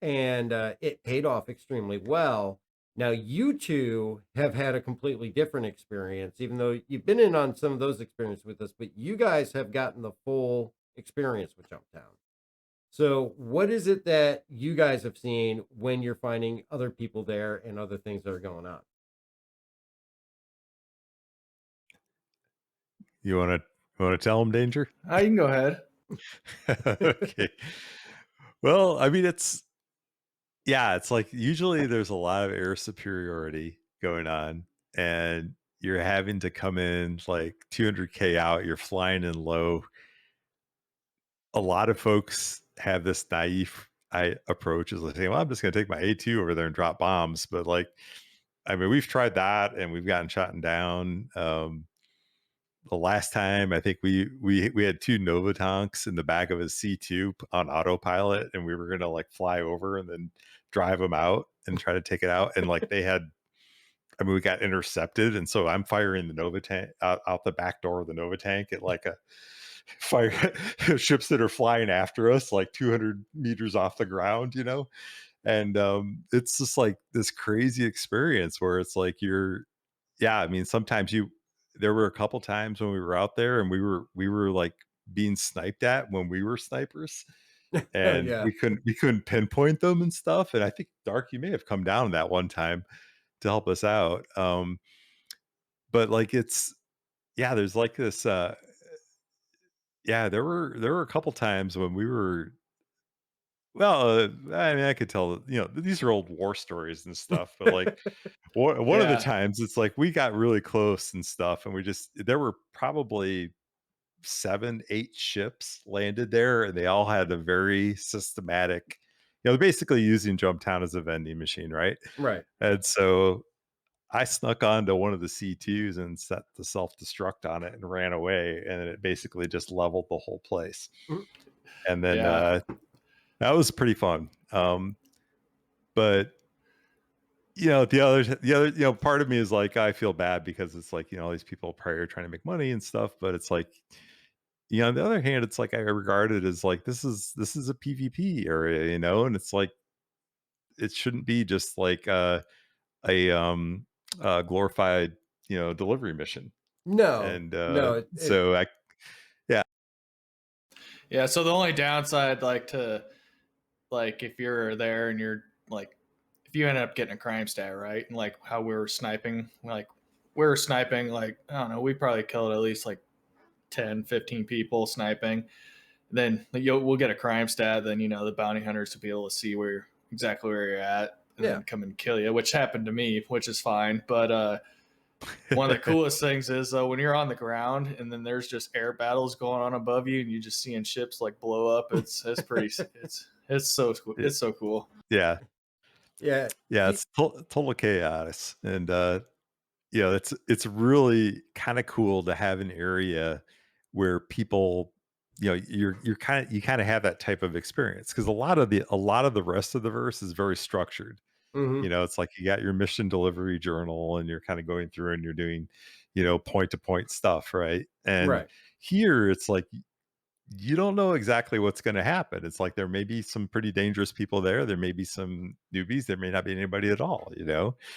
And it paid off extremely well. Now, you two have had a completely different experience, even though you've been in on some of those experiences with us, but you guys have gotten the full experience with Jumptown. So, what is it that you guys have seen when you're finding other people there and other things that are going on? You want to tell them, Danger? You can go ahead. Okay. Well, I mean, it's like usually there's a lot of air superiority going on, and you're having to come in like 200K out. You're flying in low. A lot of folks have this naive approach is like saying, well, I'm just going to take my A2 over there and drop bombs. But like, I mean, we've tried that and we've gotten shot down. The last time I think we had two Nova tanks in the back of a C2 on autopilot, and we were going to like fly over and then drive them out and try to take it out. And like they had, I mean, we got intercepted, and so I'm firing the Nova tank out the back door of the Nova tank at like a fire ships that are flying after us like 200 meters off the ground, and it's just like this crazy experience where it's like I mean, sometimes there were a couple times when we were out there and we were like being sniped at when we were snipers, and Yeah. we couldn't pinpoint them and stuff. And I think, Dark, you may have come down that one time to help us out. But like there's like this there were a couple times when we were, well, I mean, I could tell, these are old war stories and stuff, but like one of the Yeah. times it's like we got really close and stuff, and there were probably 7, 8 ships landed there, and they all had a very systematic, they're basically using Jumptown as a vending machine, right? Right. And so I snuck onto one of the C2s and set the self-destruct on it and ran away, and it basically just leveled the whole place. Mhm. And then Yeah. that was pretty fun. But the other part of me is like, I feel bad because it's like, all these people probably are trying to make money and stuff, but it's like, on the other hand, it's like I regard it as like this is a PvP area, and it's like it shouldn't be just like a glorified, delivery mission. No, And no, so Yeah. So the only downside, like if you're there and you're like, if you end up getting a crime stat, right? And like how we were sniping, like I don't know, we probably killed at least like 10, 15 people sniping. Then we'll get a crime stat. Then, the bounty hunters will be able to see exactly where you're at and Yeah. then come and kill you, which happened to me, which is fine. But one of the coolest things is when you're on the ground and then there's just air battles going on above you and you're just seeing ships like blow up. It's pretty, it's so cool. yeah, yeah. it's total chaos. And it's really kind of cool to have an area where people, you kind of have that type of experience, because a lot of the rest of the verse is very structured. Mhm. It's like you got your mission delivery journal and you're kind of going through and you're doing, point to point stuff, right? And Right. here it's like you don't know exactly what's going to happen. It's like there may be some pretty dangerous people there. There may be some newbies. There may not be anybody at all,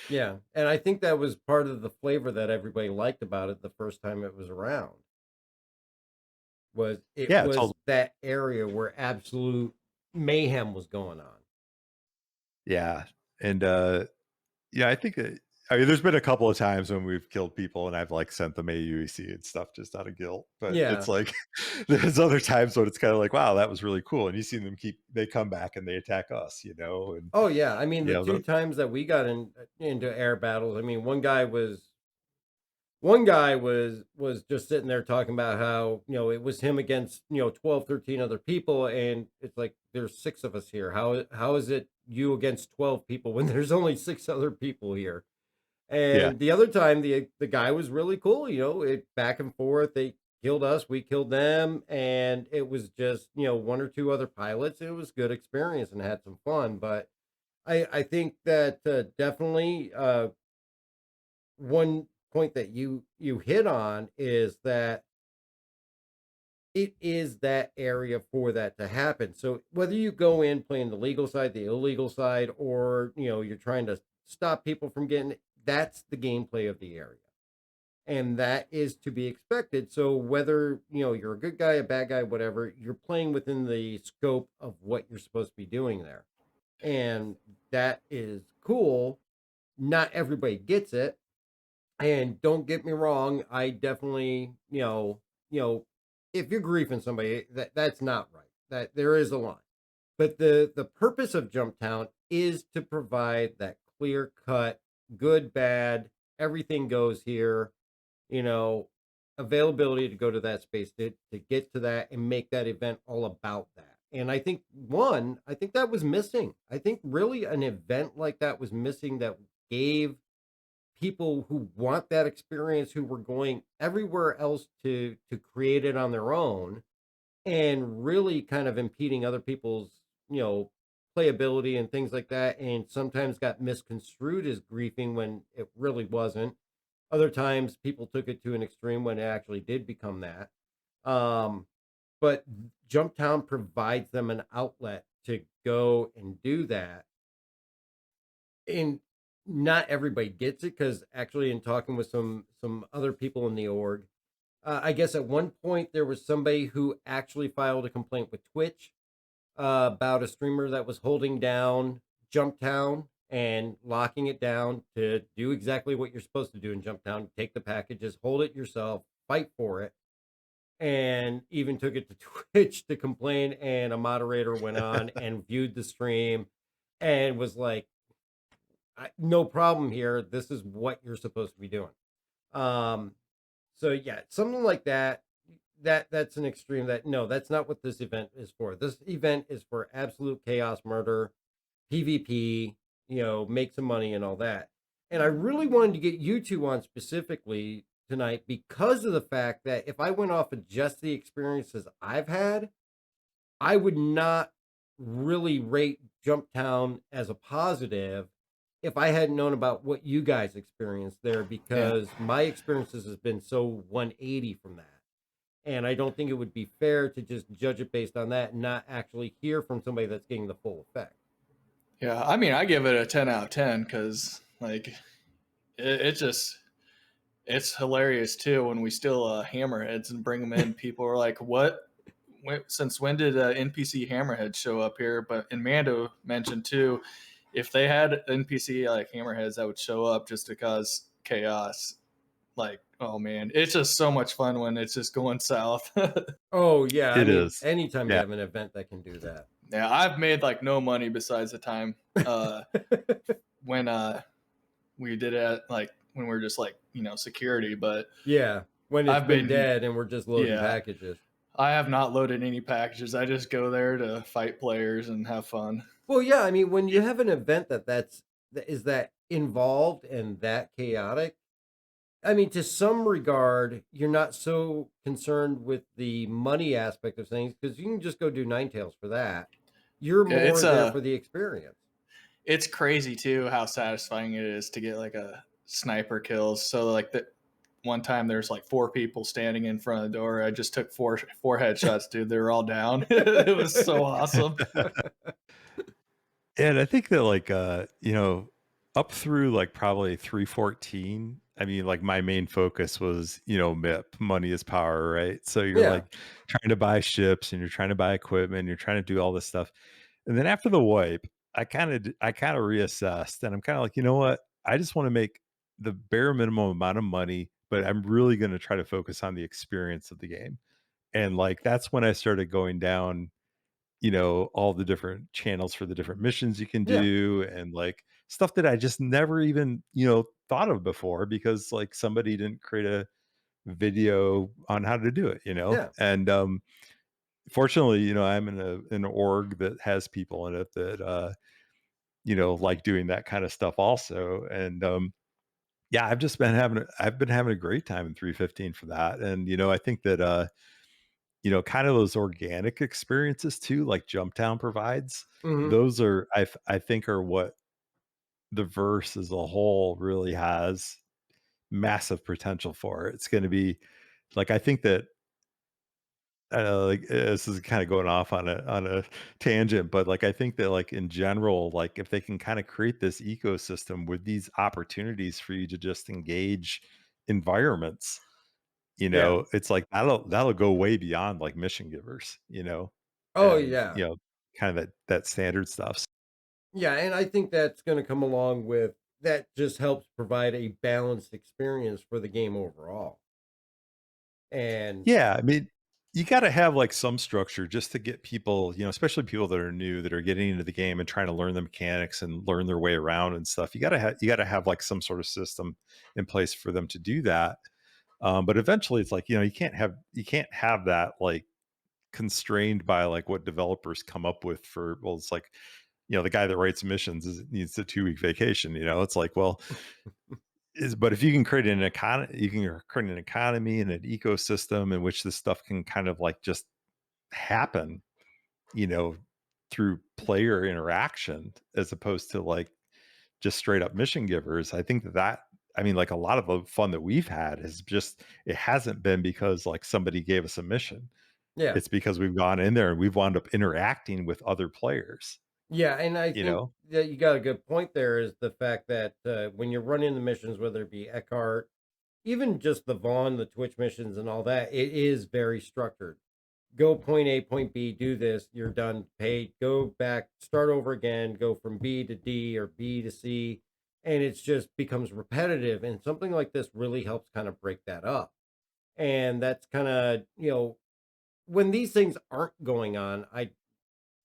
Yeah, and I think that was part of the flavor that everybody liked about it the first time it was around. It Yeah, was totally. that area where absolute mayhem was going on. Yeah. And I think I mean, there's been a couple of times when we've killed people and I've like sent them AUEC and stuff just out of guilt. But Yeah. it's like there's other times when it's kind of like, wow, that was really cool. And you see them they come back and they attack us, and Oh yeah. I mean, you the know, two the, times that we got into air battles, I mean, one guy was just sitting there talking about how, it was him against, 12, 13 other people, and it's like there's six of us here. How is it you against 12 people when there's only six other people here? yeah, And the other time, the guy was really cool. It back and forth. They killed us, we killed them, and it was just one or two other pilots. It was good experience and had some fun. But I think that definitely one point that you hit on is that it is that area for that to happen. So whether you go in playing the legal side, the illegal side, or you're trying to stop people from getting it, that's the gameplay of the area. And that is to be expected. So whether you're a good guy, a bad guy, whatever, you're playing within the scope of what you're supposed to be doing there. And that is cool. Not everybody gets it. And don't get me wrong, I definitely, if you're griefing somebody, that's not right. That there is a line. But the purpose of Jumptown is to provide that clear cut, good, bad, everything goes here, you know, availability to go to that space to get to that and make that event all about that. And I think that was missing. I think really an event like that was missing that gave people who want that experience, who were going everywhere else to create it on their own, and really kind of impeding other people's you know playability and things like that, and sometimes got misconstrued as griefing when it really wasn't. Other times people took it to an extreme when it actually did become that. Um but Jumptown provides them an outlet to go and do that. And not everybody gets it, because actually in talking with some other people in the org, I guess at one point there was somebody who actually filed a complaint with Twitch about a streamer that was holding down Jumptown and locking it down to do exactly what you're supposed to do in Jumptown: take the packages, hold it yourself, fight for it. And even took it to Twitch to complain, and a moderator went on and viewed the stream and was like, no problem here. This is what you're supposed to be doing. Um, so yeah, something like that. That's an extreme. That no, that's not what this event is for. This event is for absolute chaos, murder, PvP. Make some money and all that. And I really wanted to get you two on specifically tonight because of the fact that if I went off of just the experiences I've had, I would not really rate Jumptown as a positive if I hadn't known about what you guys experienced there, Yeah. because my experiences has been so 180 from that. And I don't think it would be fair to just judge it based on that and not actually hear from somebody that's getting the full effect. Yeah, I mean, I give it a 10 out of 10 because, like, it's hilarious too when we steal hammerheads and bring them in. People are like, "What? Since when did NPC hammerheads show up here?" But and Mando mentioned too, if they had NPC like hammerheads that would show up just to cause chaos, like, oh man, it's just so much fun when it's just going south. Oh yeah, I it mean, is. anytime you Yeah. have an event that can do that. Yeah, I've made like no money besides the time when we did it like when we were just like security, but Yeah, when it's I've been been dead and we're just loading yeah, packages. I have not loaded any packages. I just go there to fight players and have fun. Well, yeah, I mean, when you have an event that is that involved and that chaotic, I mean, to some regard, you're not so concerned with the money aspect of things because you can just go do Ninetails for that. You're Yeah, more there for the experience. it's crazy too how satisfying it is to get like a sniper kills. So like the one time there's like four people standing in front of the door. I just took four headshots, dude. They were all down. It was so awesome. And I think that like up through like probably 314, I mean like my main focus was, MIP, money is power, right? So you're Yeah. like trying to buy ships and you're trying to buy equipment, you're trying to do all this stuff. And then after the wipe, I kind of reassessed and I'm kind of like, you know what? I just want to make the bare minimum amount of money, but I'm really going to try to focus on the experience of the game. And like that's when I started going down, all the different channels for the different missions you can Yeah. do and like stuff that I just never even, thought of before because like somebody didn't create a video on how to do it. Yeah. And fortunately, I'm in an org that has people in it that like doing that kind of stuff also. And yeah, I've been having a great time in 315 for that. And I think that kind of those organic experiences too, like Jumptown provides, Hmm. those are I think are what the verse as a whole really has massive potential for. It's going to be like I think that like this is kind of going off on a tangent, but like I think that like in general, like if they can kind of create this ecosystem with these opportunities for you to just engage environments, Yeah. it's like that'll go way beyond like mission givers, Oh, and yeah. kind of that standard stuff. Yeah. And I think that's going to come along with that just helps provide a balanced experience for the game overall. And Yeah, I mean, you gotta have, like, some structure just to get people, especially people that are new, that are getting into the game and trying to learn the mechanics and learn their way around and stuff. You gotta have, like, some sort of system in place for them to do that. But eventually, it's like, you can't have that, like, constrained by, like, what developers come up with for well, it's like, the guy that writes missions needs a 2-week vacation, It's like, well, but if you can create an economy, you can create an economy and an ecosystem in which this stuff can kind of like just happen, you know, through player interaction as opposed to like just straight up mission givers. I think I mean, like a lot of the fun that we've had is just it hasn't been because like somebody gave us a mission. yeah. It's because we've gone in there and we've wound up interacting with other players, Yeah, and I you think know? that you got a good point there is the fact that when you're running the missions, whether it be Eckhart, even just the Vaughn, the Twitch missions, and all that, it is very structured. Go point A, point B, do this, you're done, pay, go back, start over again, go from B to D or B to C, and it's just becomes repetitive. And something like this really helps kind of break that up. And that's kind of, when these things aren't going on,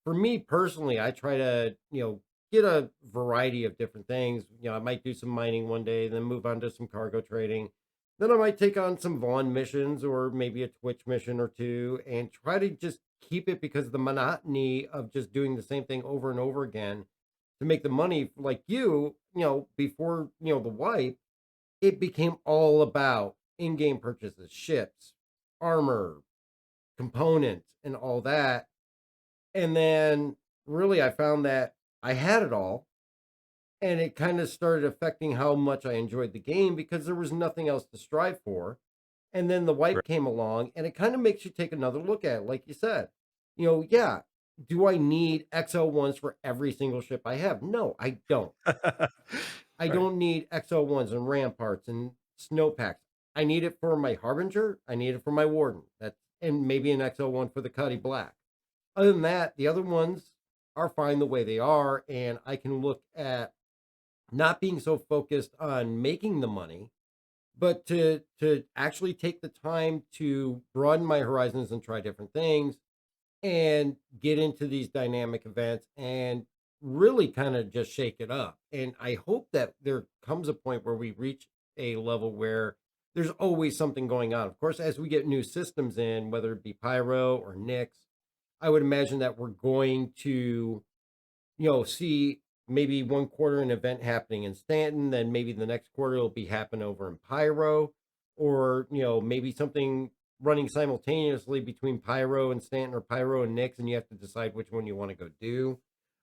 for me personally, I try to, get a variety of different things. I might do some mining one day, then move on to some cargo trading. Then I might take on some Vaughn missions or maybe a Twitch mission or two and try to just keep it because the monotony of just doing the same thing over and over again to make the money like before, the wipe, it became all about in-game purchases, ships, armor, components, and all that. And then really I found that I had it all and it kind of started affecting how much I enjoyed the game because there was nothing else to strive for. And then the wipe came along and it kind of makes you take another look at it. Like you said, yeah, do I need XL1s for every single ship I have? No, I don't. Right. I Right. don't need XL1s and ramparts and snowpacks. I need it for my Harbinger. I need it for my Warden. That's and maybe an XL1 for the Cuddy Black. Other than that, the other ones are fine the way they are, and I can look at not being so focused on making the money, but to actually take the time to broaden my horizons and try different things and get into these dynamic events and really kind of just shake it up. And I hope that there comes a point where we reach a level where there's always something going on. Of course, as we get new systems in, whether it be Pyro or Nyx, I would imagine that we're going to, see maybe one quarter an event happening in Stanton, then maybe the next quarter it'll be happen over in Pyro, or maybe something running simultaneously between Pyro and Stanton or Pyro and Nyx, and you have to decide which one you want to go do.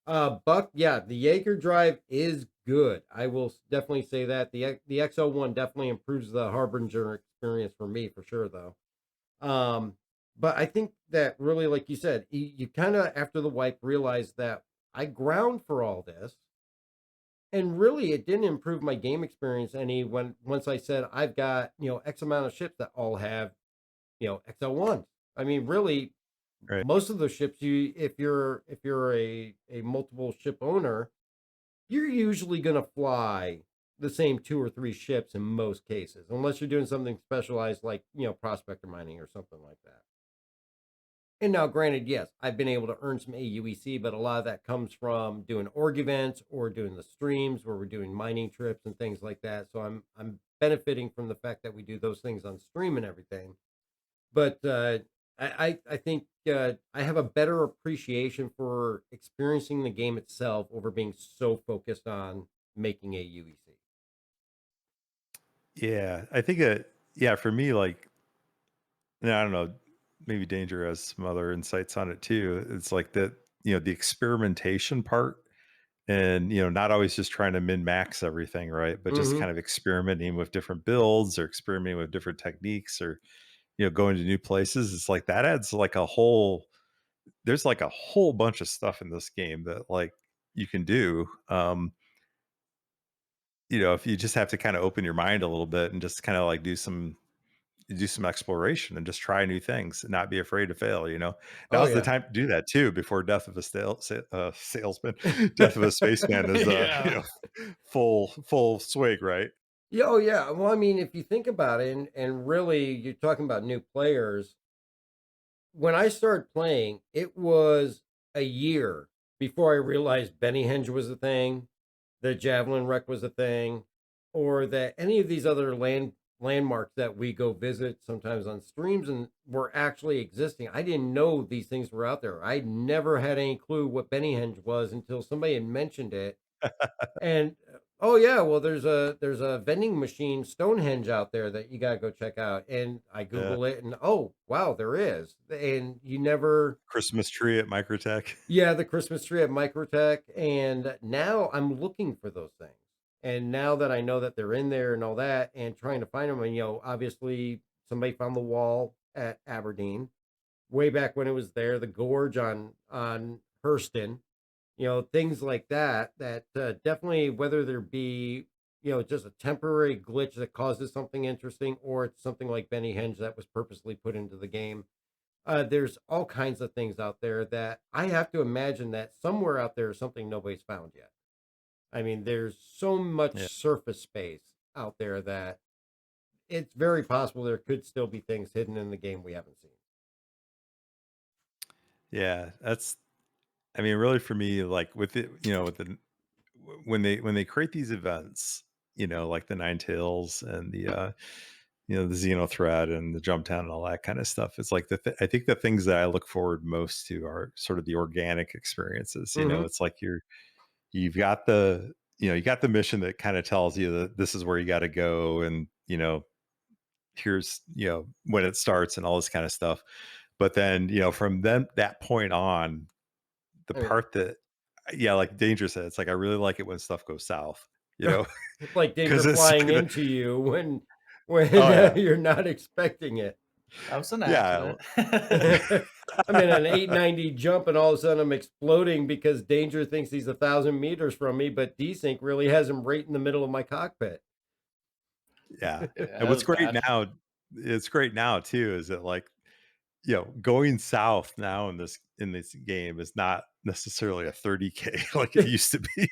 Buck, yeah, the Jaeger drive is good. I will definitely say that the XO1 definitely improves the Harbinger experience for me for sure, though. Um, but I think that really, like you said, you kind of after the wipe realize that I ground for all this, and really it didn't improve my game experience any when once I said I've got X amount of ships that all have XL1s. I mean, really, Right. most of those ships, if you're a multiple ship owner, you're usually gonna fly the same 2 or 3 ships in most cases, unless you're doing something specialized like, prospector mining or something like that. And now, granted, yes, I've been able to earn some AUEC, but a lot of that comes from doing org events or doing the streams where we're doing mining trips and things like that. So I'm benefiting from the fact that we do those things on stream and everything. But I think I have a better appreciation for experiencing the game itself over being so focused on making AUEC. Yeah, I think yeah, for me, like, and I don't know, maybe Danger has some other insights on it too. It's like the experimentation part, and not always just trying to min max everything, right? But just Hmm. kind of experimenting with different builds or experimenting with different techniques, or going to new places. It's like that adds like a whole. There's like a whole bunch of stuff in this game that like you can do. If you just have to kind of open your mind a little bit and just kind of like do some exploration and just try new things and not be afraid to fail. Oh Now's the yeah. time to do that too, before death of a salesman, death of a spaceman is Yeah. full swing, right? Yeah, oh yeah. Well, I mean, if you think about it, and really you're talking about new players, when I started playing, it was a year before I realized Benny Henge was a thing, the Javelin Wreck was a thing, or that any of these other landmarks that we go visit sometimes on streams and were actually existing. I didn't know these things were out there. I never had any clue what Benny Henge was until somebody had mentioned it. And oh yeah, well there's a vending machine Stonehenge out there that you gotta go check out. And I Yeah. Google it and oh wow, there is. And you never Christmas tree at Microtech. yeah, the Christmas tree at Microtech. And now I'm looking for those things. And now that I know that they're in there and all that and trying to find them, and obviously somebody found the wall at Aberdeen way back when it was there, the gorge on Hurston, things like that, that definitely, whether there be, just a temporary glitch that causes something interesting, or it's something like Benny Henge that was purposely put into the game. There's all kinds of things out there that I have to imagine that somewhere out there is something nobody's found yet. I mean, there's so much Yeah. surface space out there that it's very possible there could still be things hidden in the game we haven't seen. Yeah. I mean, really for me, like with it, when they create these events, like the Ninetails and the Xeno thread and the Jumptown and all that kind of stuff. It's like I think the things that I look forward most to are sort of the organic experiences. Hmm. It's like you've got the mission that kind of tells you that this is where you got to go, and here's when it starts and all this kind of stuff. But then from then that point on, the I mean, part that, yeah, like Danger said, it's like I really like it when stuff goes south, like danger because it's flying gonna, into you when oh yeah, you're not expecting it. That was an yeah. accident. I'm in an 890 jump and all of a sudden I'm exploding because Danger thinks he's 1,000 meters from me, but Desync really has him right in the middle of my cockpit. Yeah. Yeah, And that what's was great bad. now, it's great now too, is that like, going south now in this game is not necessarily a 30K like it used to be.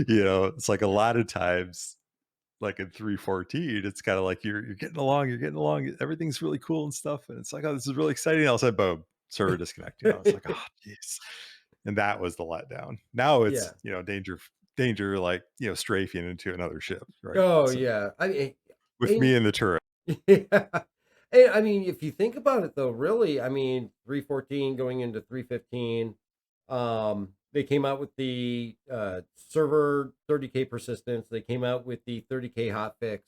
It's like a lot of times, like in 314, it's kind of like you're getting along, everything's really cool and stuff. And it's like, oh, this is really exciting. All of a sudden, boom, server disconnect. It's like, oh jeez. And that was the letdown. Now Yeah. it's, danger, like, strafing into another ship, right? Oh So yeah. I mean, with and, me in the turret. yeah. And I mean, if you think about it though, really, I mean, 314 going into 315, they came out with the server 30K persistence. They came out with the 30K hotfix.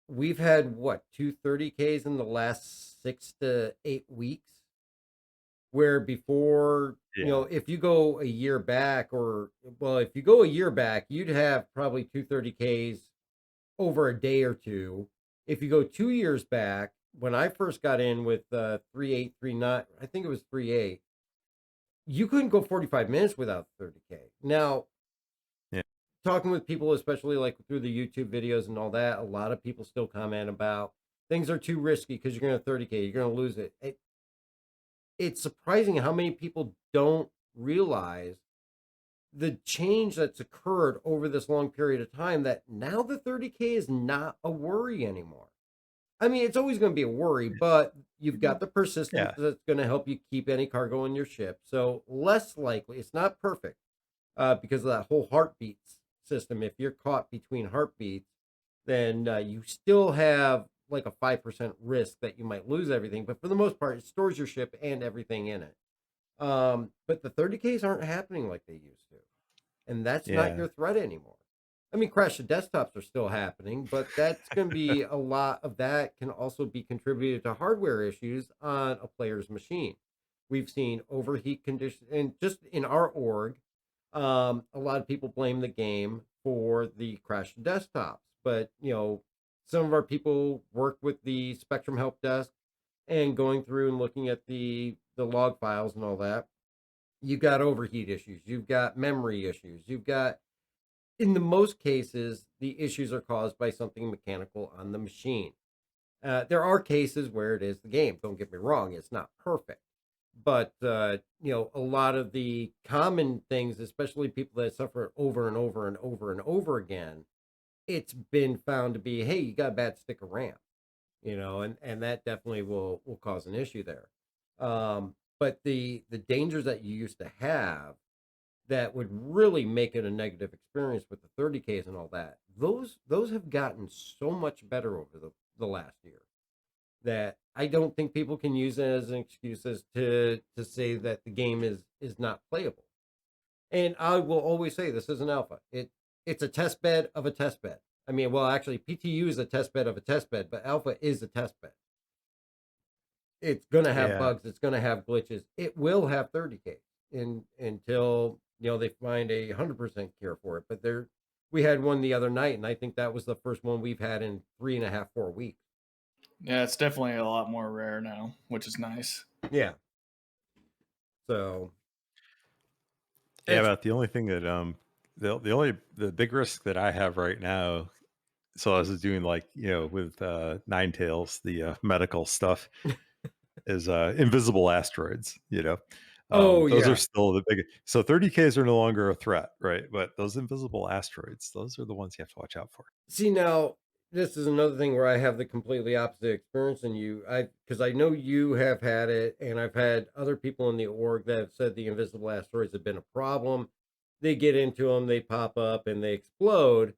We've had what, two 30Ks in the last 6 to 8 weeks? Where before, Yeah. if you go a year back, or well, if you go a year back, you'd have probably two 30Ks over a day or two. If you go 2 years back, when I first got in with 3839, I think it was 38, you couldn't go 45 minutes without 30K. Now, Yeah. talking with people, especially like through the YouTube videos and all that, a lot of people still comment about things are too risky because you're going to 30K, you're going to lose it. It's surprising how many people don't realize the change that's occurred over this long period of time that now the 30K is not a worry anymore. I mean, it's always going to be a worry, but you've got the persistence Yeah. that's going to help you keep any cargo in your ship. So less likely, it's not perfect because of that whole heartbeats system. If you're caught between heartbeats, then you still have like a 5% risk that you might lose everything. But for the most part, it stores your ship and everything in it. But the 30Ks aren't happening like they used to. And that's not Yeah. your threat anymore. I mean, crash of desktops are still happening, but that's going to be a lot of that can also be contributed to hardware issues on a player's machine. We've seen overheat conditions, and just in our org, a lot of people blame the game for the crash of desktops. But, some of our people work with the Spectrum Help Desk and going through and looking at the log files and all that. You've got overheat issues, you've got memory issues, you've got, in the most cases, the issues are caused by something mechanical on the machine. There are cases where it is the game. Don't get me wrong; it's not perfect, but a lot of the common things, especially people that suffer over and over and over and over again, it's been found to be, hey, you got a bad stick of RAM, and that definitely will cause an issue there. But the dangers that you used to have that would really make it a negative experience with the 30Ks and all that, those have gotten so much better over the last year that I don't think people can use it as an excuse as to say that the game is not playable. And I will always say this is an alpha. It's a test bed of a test bed. I mean, well, actually, PTU is a test bed of a test bed, but alpha is a test bed. It's going to have Yeah. bugs. It's going to have glitches. It will have 30K until they find 100% cure for it. But we had one the other night, and I think that was the first one we've had in 3.5, 4 weeks. Yeah, it's definitely a lot more rare now, which is nice. Yeah. So. Yeah, about the only thing that the big risk that I have right now. So I was doing with Ninetails, the medical stuff, is invisible asteroids. Oh Those yeah. are still the big. So 30Ks are no longer a threat, right? But those invisible asteroids, those are the ones you have to watch out for. See, now this is another thing where I have the completely opposite experience than you. Because I know you have had it, and I've had other people in the org that have said the invisible asteroids have been a problem. They get into them, they pop up, and they explode.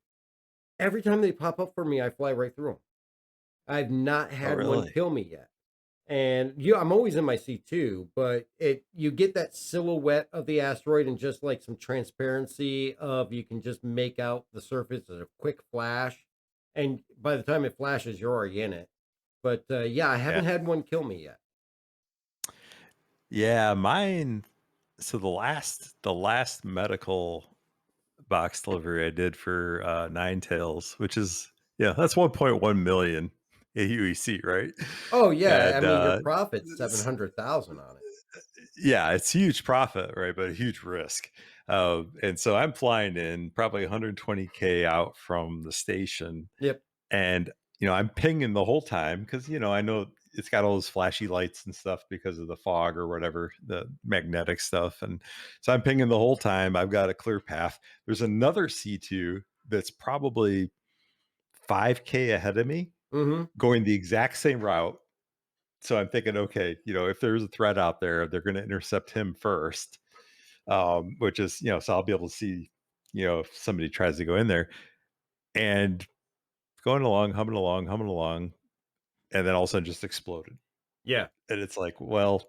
Every time they pop up for me, I fly right through them. I've not Oh, had one really? kill me yet. And I'm always in my C2, but you get that silhouette of the asteroid and just like some transparency of you can just make out the surface as a quick flash. And by the time it flashes, you're already in it. But yeah, I haven't had one kill me yet. Yeah, mine. So the last medical box delivery I did for Ninetails, which is that's 1.1 million AUEC, right? Oh yeah, I And mean your profit's 700,000 on it. yeah, it's huge profit, right? But a huge risk. And so I'm flying in probably 120K out from the station, Yep. and I'm pinging the whole time because I know it's got all those flashy lights and stuff because of the fog or whatever, the magnetic stuff. And so I'm pinging the whole time. I've got a clear path. There's another C2 that's probably 5K ahead of me Mm-hmm. going the exact same route. So I'm thinking, okay, if there's a threat out there, they're going to intercept him first, which is, so I'll be able to see, if somebody tries to go in there, and going along, humming along, and then all of a sudden just exploded. Yeah. And it's like, well,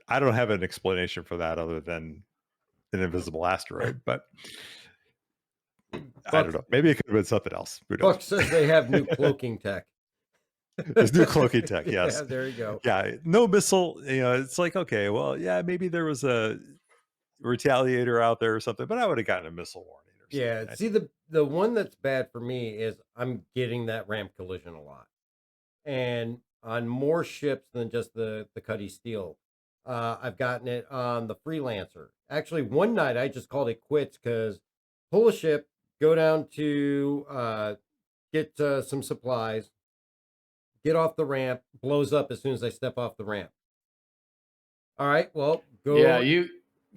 I don't have an explanation for that other than an invisible asteroid, but I don't Buck know. Maybe it could have been something else. Who knows? Buck says they have new cloaking tech. There's new cloaking tech. Yes. Yeah, there you go. Yeah. No missile. It's like, okay, well, yeah, maybe there was a retaliator out there or something, but I would have gotten a missile warning or something. Yeah, I see the one that's bad for me is I'm getting that ramp collision a lot, and on more ships than just the Cuddy Steel. I've gotten it on the Freelancer. Actually, one night I just called it quits because pull a ship, go down to get some supplies, get off the ramp, blows up as soon as I step off the ramp. All right, well, Yeah, go.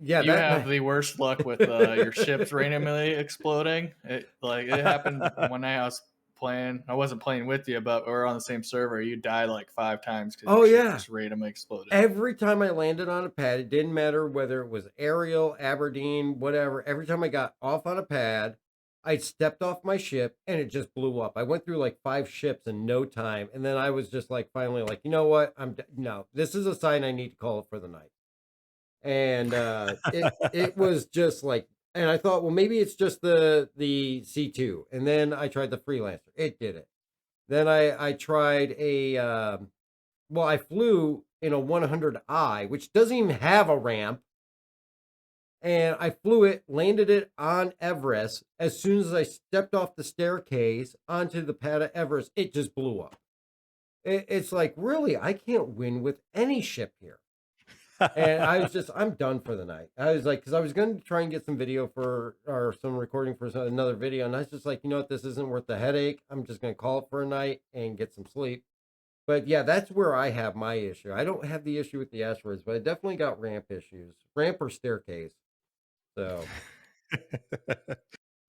Yeah, You that have night. the worst luck with your ships randomly exploding. It happened one night I was playing. I wasn't playing with you, but we were on the same server. You died like 5 times because Oh your ship yeah. just randomly exploded. Every time I landed on a pad, it didn't matter whether it was Ariel, Aberdeen, whatever. Every time I got off on a pad, I stepped off my ship and it just blew up. I went through like 5 ships in no time, and then I was just like, finally, like, you know what? No. This is a sign I need to call it for the night. And it was just like, and I thought, well, maybe it's just the C2. And then I tried the freelancer. It did it. Then I tried well, I flew in a 100i, which doesn't even have a ramp. And I flew it, landed it on Everest. As soon as I stepped off the staircase onto the pad of Everest, it just blew up. It's like, really, I can't win with any ship here. And I was just, I'm done for the night. I was like, because I was going to try and get some video for, or some recording for another video. And I was just like, you know what, this isn't worth the headache. I'm just going to call it for a night and get some sleep. But yeah, that's where I have my issue. I don't have the issue with the asteroids, but I definitely got ramp issues, ramp or staircase. So,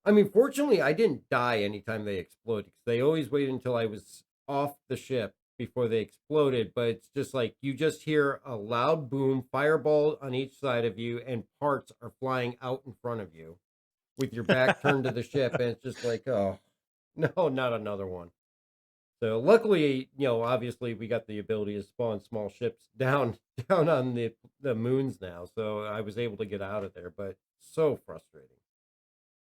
I mean, fortunately, I didn't die anytime they exploded because they always wait until I was off the ship before they exploded. But it's just like you just hear a loud boom, fireball on each side of you, and parts are flying out in front of you with your back turned to the ship. And it's just like, oh, no, not another one. So luckily, obviously we got the ability to spawn small ships down down on the moons now. So I was able to get out of there, but so frustrating.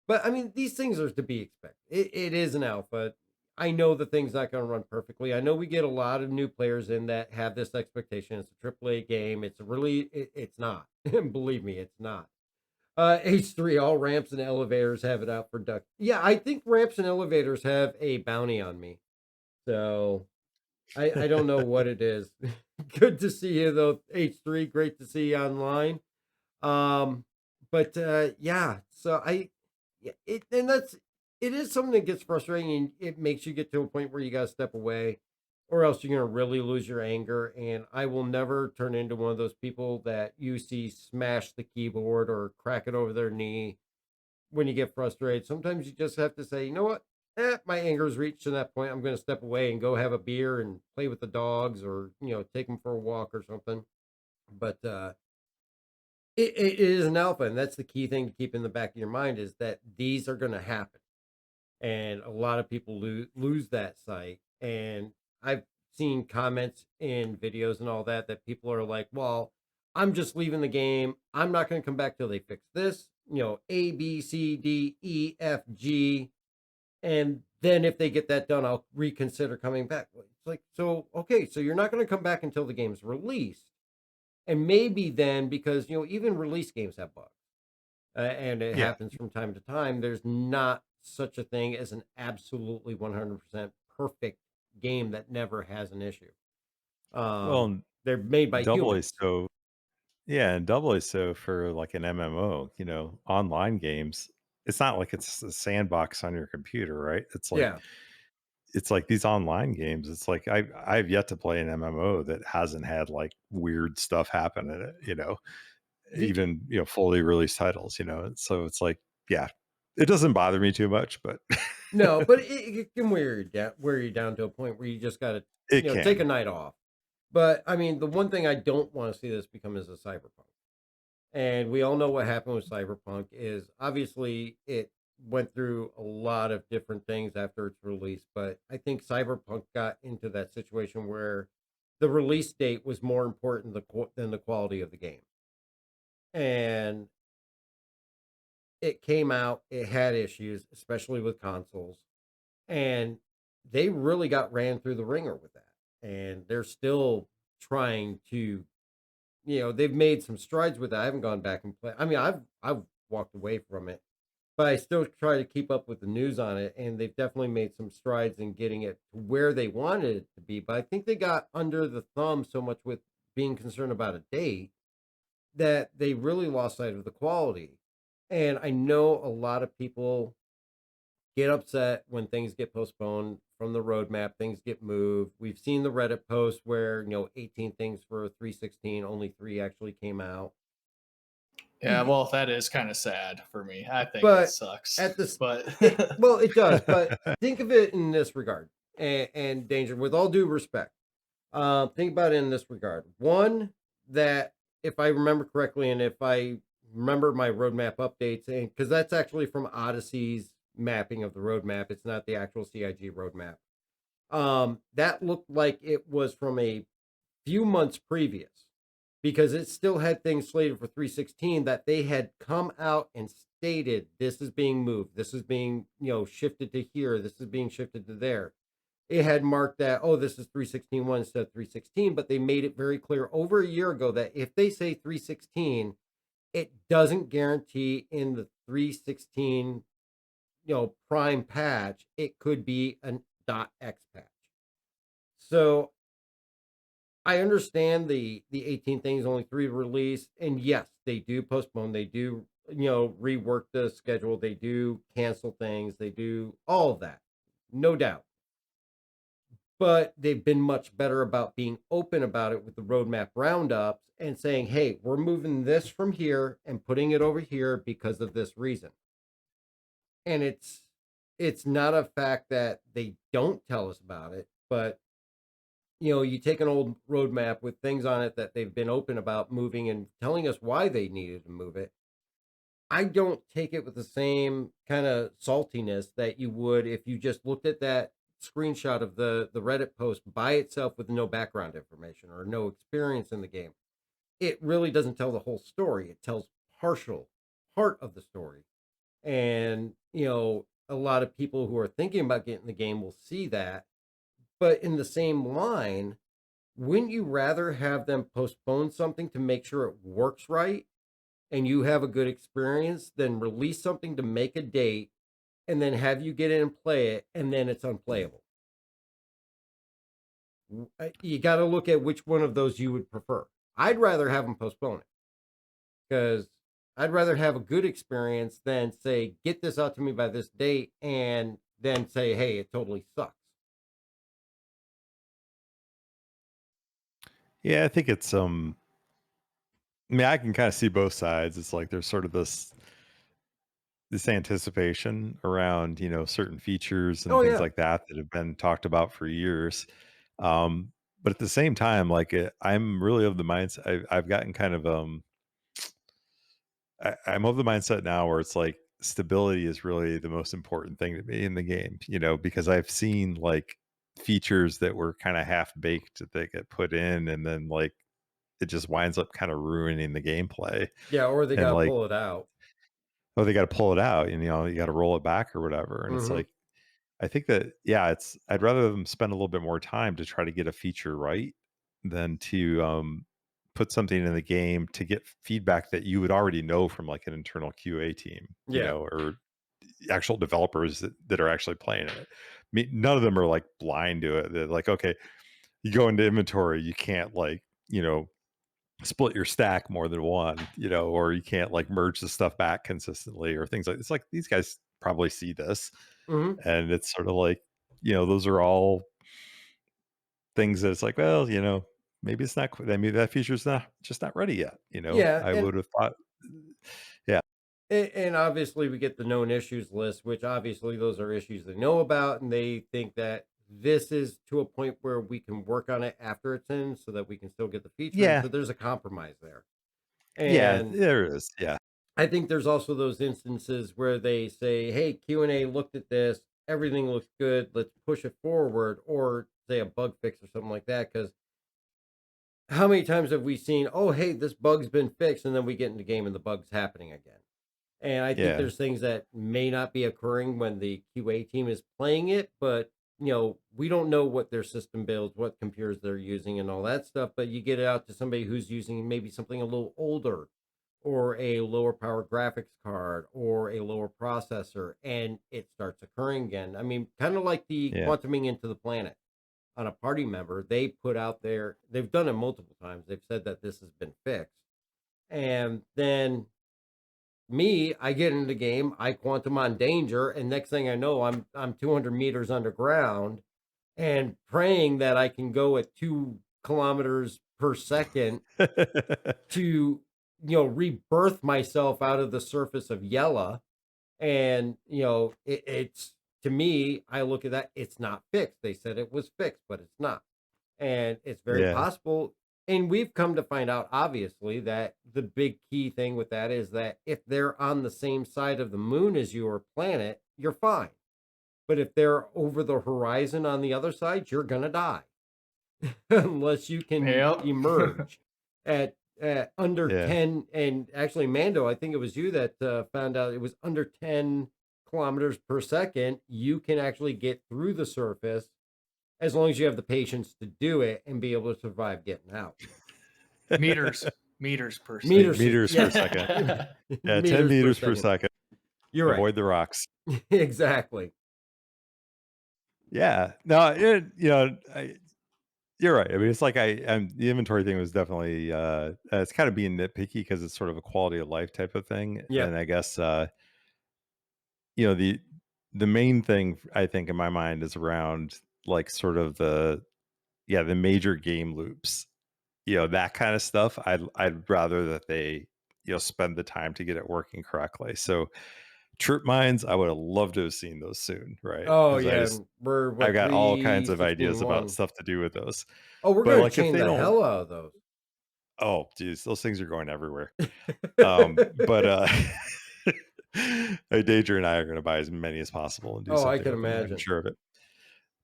But I mean, these things are to be expected. It is an alpha. I know the thing's not going to run perfectly. I know we get a lot of new players in that have this expectation. It's a AAA game. It's not. Believe me, it's not. H3, all ramps and elevators have it out for duck. Yeah, I think ramps and elevators have a bounty on me. So I don't know what it is. Good to see you though, H3. Great to see you online. Um, but yeah, so yeah, it is something that gets frustrating and it makes you get to a point where you gotta step away, or else you're gonna really lose your anger. And I will never turn into one of those people that you see smash the keyboard or crack it over their knee when you get frustrated. Sometimes you just have to say, you know what? My anger's reached to that point. I'm going to step away and go have a beer and play with the dogs, or take them for a walk or something. But it is an alpha, and that's the key thing to keep in the back of your mind, is that these are going to happen, and a lot of people lose that sight. And I've seen comments in videos and all that people are like, well, I'm just leaving the game. I'm not going to come back till they fix this, A, B, C, D, E, F, G. And then if they get that done, I'll reconsider coming back. It's like, so, okay, so you're not going to come back until the game's released. And maybe then, because, even release games have bugs, and it Yeah. happens from time to time, there's not such a thing as an absolutely 100% perfect game that never has an issue. Well, They're made by doubly humans. so. Yeah, and doubly so for like an MMO, online games. It's not like it's a sandbox on your computer, right? Yeah. It's like these online games. It's like I've yet to play an MMO that hasn't had like weird stuff happen in it, The, even fully released titles. So it's like, yeah, it doesn't bother me too much, but no, but it can wear you down to a point where you just got to, it take a can. night off. But I mean, the one thing I don't want to see this become is a cyberpunk. And we all know what happened with Cyberpunk is obviously it went through a lot of different things after its release, but I think Cyberpunk got into that situation where the release date was more important than the quality of the game. And it came out, it had issues, especially with consoles, and they really got ran through the ringer with that. And they're still trying to, they've made some strides with it. I haven't gone back and play. I mean, I've walked away from it, but I still try to keep up with the news on it, and they've definitely made some strides in getting it to where they wanted it to be. But I think they got under the thumb so much with being concerned about a date that they really lost sight of the quality. And I know a lot of people get upset when things get postponed from the roadmap, things get moved. We've seen the Reddit post where, 18 things for 316, only 3 actually came out. Yeah, well, that is kind of sad for me. I think it But sucks, at this, but well, it does. But think of it in this regard, and danger. With all due respect, think about it in this regard. One, that if I remember correctly, and if I remember my roadmap updates, and because that's actually from Odyssey's mapping of the roadmap, it's not the actual CIG roadmap. That looked like it was from a few months previous because it still had things slated for 316 that they had come out and stated this is being moved, this is being shifted to here, this is being shifted to there. It had marked that, oh, this is 316.1 instead of 316, but they made it very clear over a year ago that if they say 316, it doesn't guarantee in the 316 prime patch it could be an .x patch. So I understand the 18 things, only 3 released, and yes, they do postpone, they do rework the schedule, they do cancel things, they do all of that, no doubt. But they've been much better about being open about it with the roadmap roundups and saying, hey, we're moving this from here and putting it over here because of this reason. And it's not a fact that they don't tell us about it, but you take an old roadmap with things on it that they've been open about moving and telling us why they needed to move it. I don't take it with the same kind of saltiness that you would if you just looked at that screenshot of the Reddit post by itself with no background information or no experience in the game. It really doesn't tell the whole story. It tells partial part of the story. And, a lot of people who are thinking about getting the game will see that. But in the same line, wouldn't you rather have them postpone something to make sure it works right and you have a good experience than release something to make a date and then have you get in and play it and then it's unplayable? You got to look at which one of those you would prefer. I'd rather have them postpone it because I'd rather have a good experience than say, get this out to me by this date and then say, hey, it totally sucks. Yeah, I think it's I mean, I can kind of see both sides. It's like there's sort of this anticipation around, certain features and Oh, things yeah. like that that have been talked about for years. But at the same time, like I'm really of the mindset I've gotten kind of I'm of the mindset now where it's like stability is really the most important thing to me in the game, because I've seen like features that were kind of half baked that get put in and then like it just winds up kind of ruining the gameplay. Yeah. Or they And got to like, pull it out. oh, they got to pull it out and you got to roll it back or whatever. And it's Mm-hmm. like, I think that, yeah, I'd rather them spend a little bit more time to try to get a feature right than to put something in the game to get feedback that you would already know from like an internal QA team, Yeah. or actual developers that are actually playing it. I mean, none of them are like blind to it. They're like, okay, you go into inventory, you can't like, split your stack more than one, or you can't like merge the stuff back consistently or things like it's like these guys probably see this Mm-hmm. and it's sort of like, those are all things that it's like, well, maybe it's not, maybe that feature's not just not ready yet. Yeah. I would have thought, yeah, And obviously, we get the known issues list, which obviously those are issues they know about, and they think that this is to a point where we can work on it after it's in so that we can still get the feature in. yeah, So there's a compromise there. yeah, And there is. Yeah. I think there's also those instances where they say, hey, Q&A looked at this, everything looks good, let's push it forward, or say a bug fix or something like that. Because how many times have we seen, oh, hey, this bug's been fixed, and then we get in the game and the bug's happening again? And I think Yeah. there's things that may not be occurring when the QA team is playing it, but we don't know what their system builds, what computers they're using and all that stuff. But you get it out to somebody who's using maybe something a little older or a lower power graphics card or a lower processor, and it starts occurring again. I mean, kind of like the Yeah. quantuming into the planet on a party member, they put out there, they've done it multiple times. They've said that this has been fixed. And then I get into the game, I quantum on danger, and next thing I know, I'm 200 meters underground and praying that I can go at 2 kilometers per second to rebirth myself out of the surface of Yella. And, it's to me, I look at that, it's not fixed. They said it was fixed, but it's not. And it's very Yeah. possible. And we've come to find out, obviously, that the big key thing with that is that if they're on the same side of the moon as your planet, you're fine. But if they're over the horizon on the other side, you're going to die unless you can Yep. emerge at under Yeah. 10. And actually, Mando, I think it was you that found out it was under 10 kilometers per second. You can actually get through the surface as long as you have the patience to do it and be able to survive getting out. meters per second. Meters per second. Yeah, 10 meters per second. You're Avoid the rocks. right. Exactly. Yeah. No, you're right. I mean, it's like the inventory thing was definitely it's kind of being nitpicky because it's sort of a quality of life type of thing. Yeah. And I guess the main thing I think in my mind is around like sort of the major game loops. That kind of stuff. I'd rather that they spend the time to get it working correctly. So trip mines, I would have loved to have seen those soon, right? Oh, 'Cause yeah. We're I've what, got all kinds of ideas about 3:16:1. stuff to do with those. Oh, we're But gonna like if chain they the don't, hell out of those. oh geez, those things are going everywhere. But Danger and I are going to buy as many as possible and do Oh, I something can with them. I'm imagine. sure of it.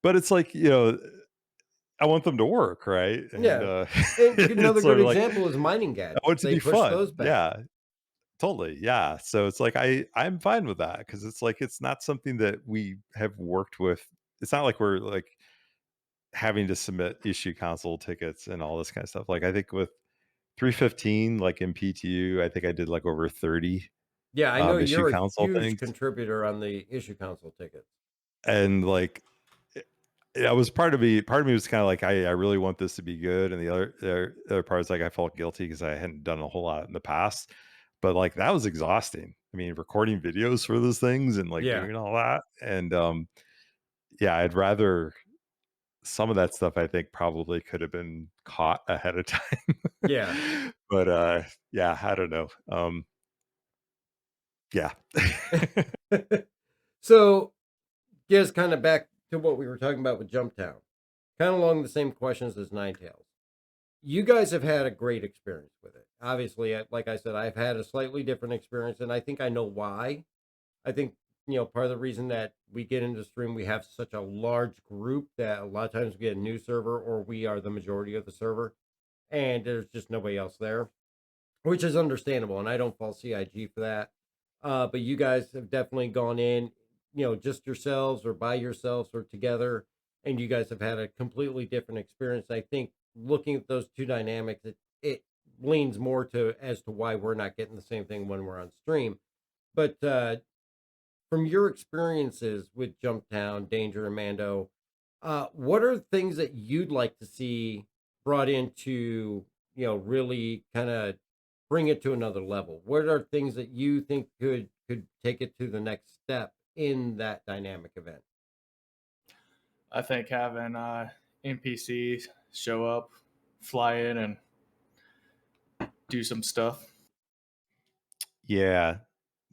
But it's like, I want them to work, right? And Yeah. And another it's sort good of like example is mining I want gadgets. it to They be push fun. those back. Yeah, totally. Yeah. So it's like I'm fine with that because it's like it's not something that we have worked with. It's not like we're like having to submit issue console tickets and all this kind of stuff. Like I think with 315, like in PTU, I think I did like over 30 Yeah, I know issue you're a console huge things. contributor on the issue console tickets. And like that was part of me was kind of like I really want this to be good, and the other part is like I felt guilty because I hadn't done a whole lot in the past, but like that was exhausting. I mean, recording videos for those things and like Yeah. doing all that, and yeah, I'd rather some of that stuff I think probably could have been caught ahead of Yeah. time. But yeah, I don't know. Yeah. So, just kind of back to what we were talking about with Jumptown, kind of along the same questions as Ninetails. You guys have had a great experience with it. Obviously, like I said, I've had a slightly different experience, and I think I know why. I think, part of the reason that we get into stream, we have such a large group that a lot of times we get a new server or we are the majority of the server, and there's just nobody else there, which is understandable. And I don't fault CIG for that. But you guys have definitely gone in, just yourselves or by yourselves or together, and you guys have had a completely different experience. I think looking at those two dynamics, it leans more to as to why we're not getting the same thing when we're on stream. But from your experiences with Jumptown, Danger, and Mando, what are things that you'd like to see brought into, really kind of bring it to another level? What are things that you think could take it to the next step in that dynamic event? I think having NPCs show up, fly in, and do some stuff. Yeah,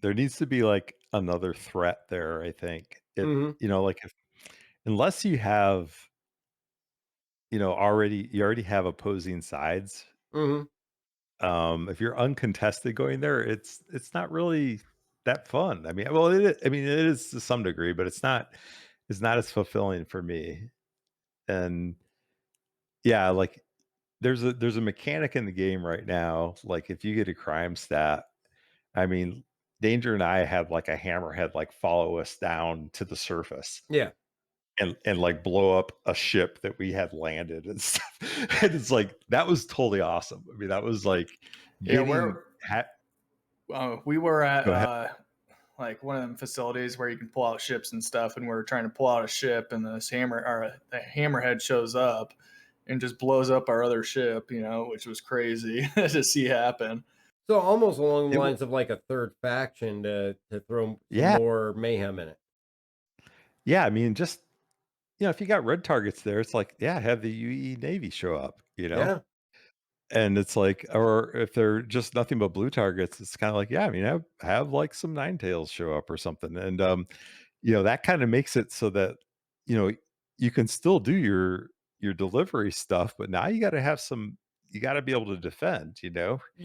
there needs to be like another threat there. I think Mm-hmm. like if unless you have already have opposing sides. Mm-hmm. If you're uncontested going there, it's not really that fun. I mean, well, it is to some degree, but it's not as fulfilling for me. And yeah, like there's a mechanic in the game right now. Like if you get a crime stat, I mean, Danger and I had like a hammerhead like follow us down to the surface Yeah. and like blow up a ship that we had landed and stuff. And it's like that was totally awesome. I mean, that was like Yeah, getting we were go ahead. at like one of them facilities where you can pull out ships and stuff, and we're trying to pull out a ship, and the hammerhead shows up and just blows up our other ship, which was crazy to see happen. So almost along the It w lines of like a third faction to throw some Yeah. more mayhem in it. Yeah, I mean, just, if you got red targets there, it's like, yeah, have the UE Navy show up, Yeah. and it's like, or if they're just nothing but blue targets, it's kind of like, yeah, I mean, have like some Ninetails show up or something, and that kind of makes it so that you know you can still do your delivery stuff, but now you got to be able to defend, You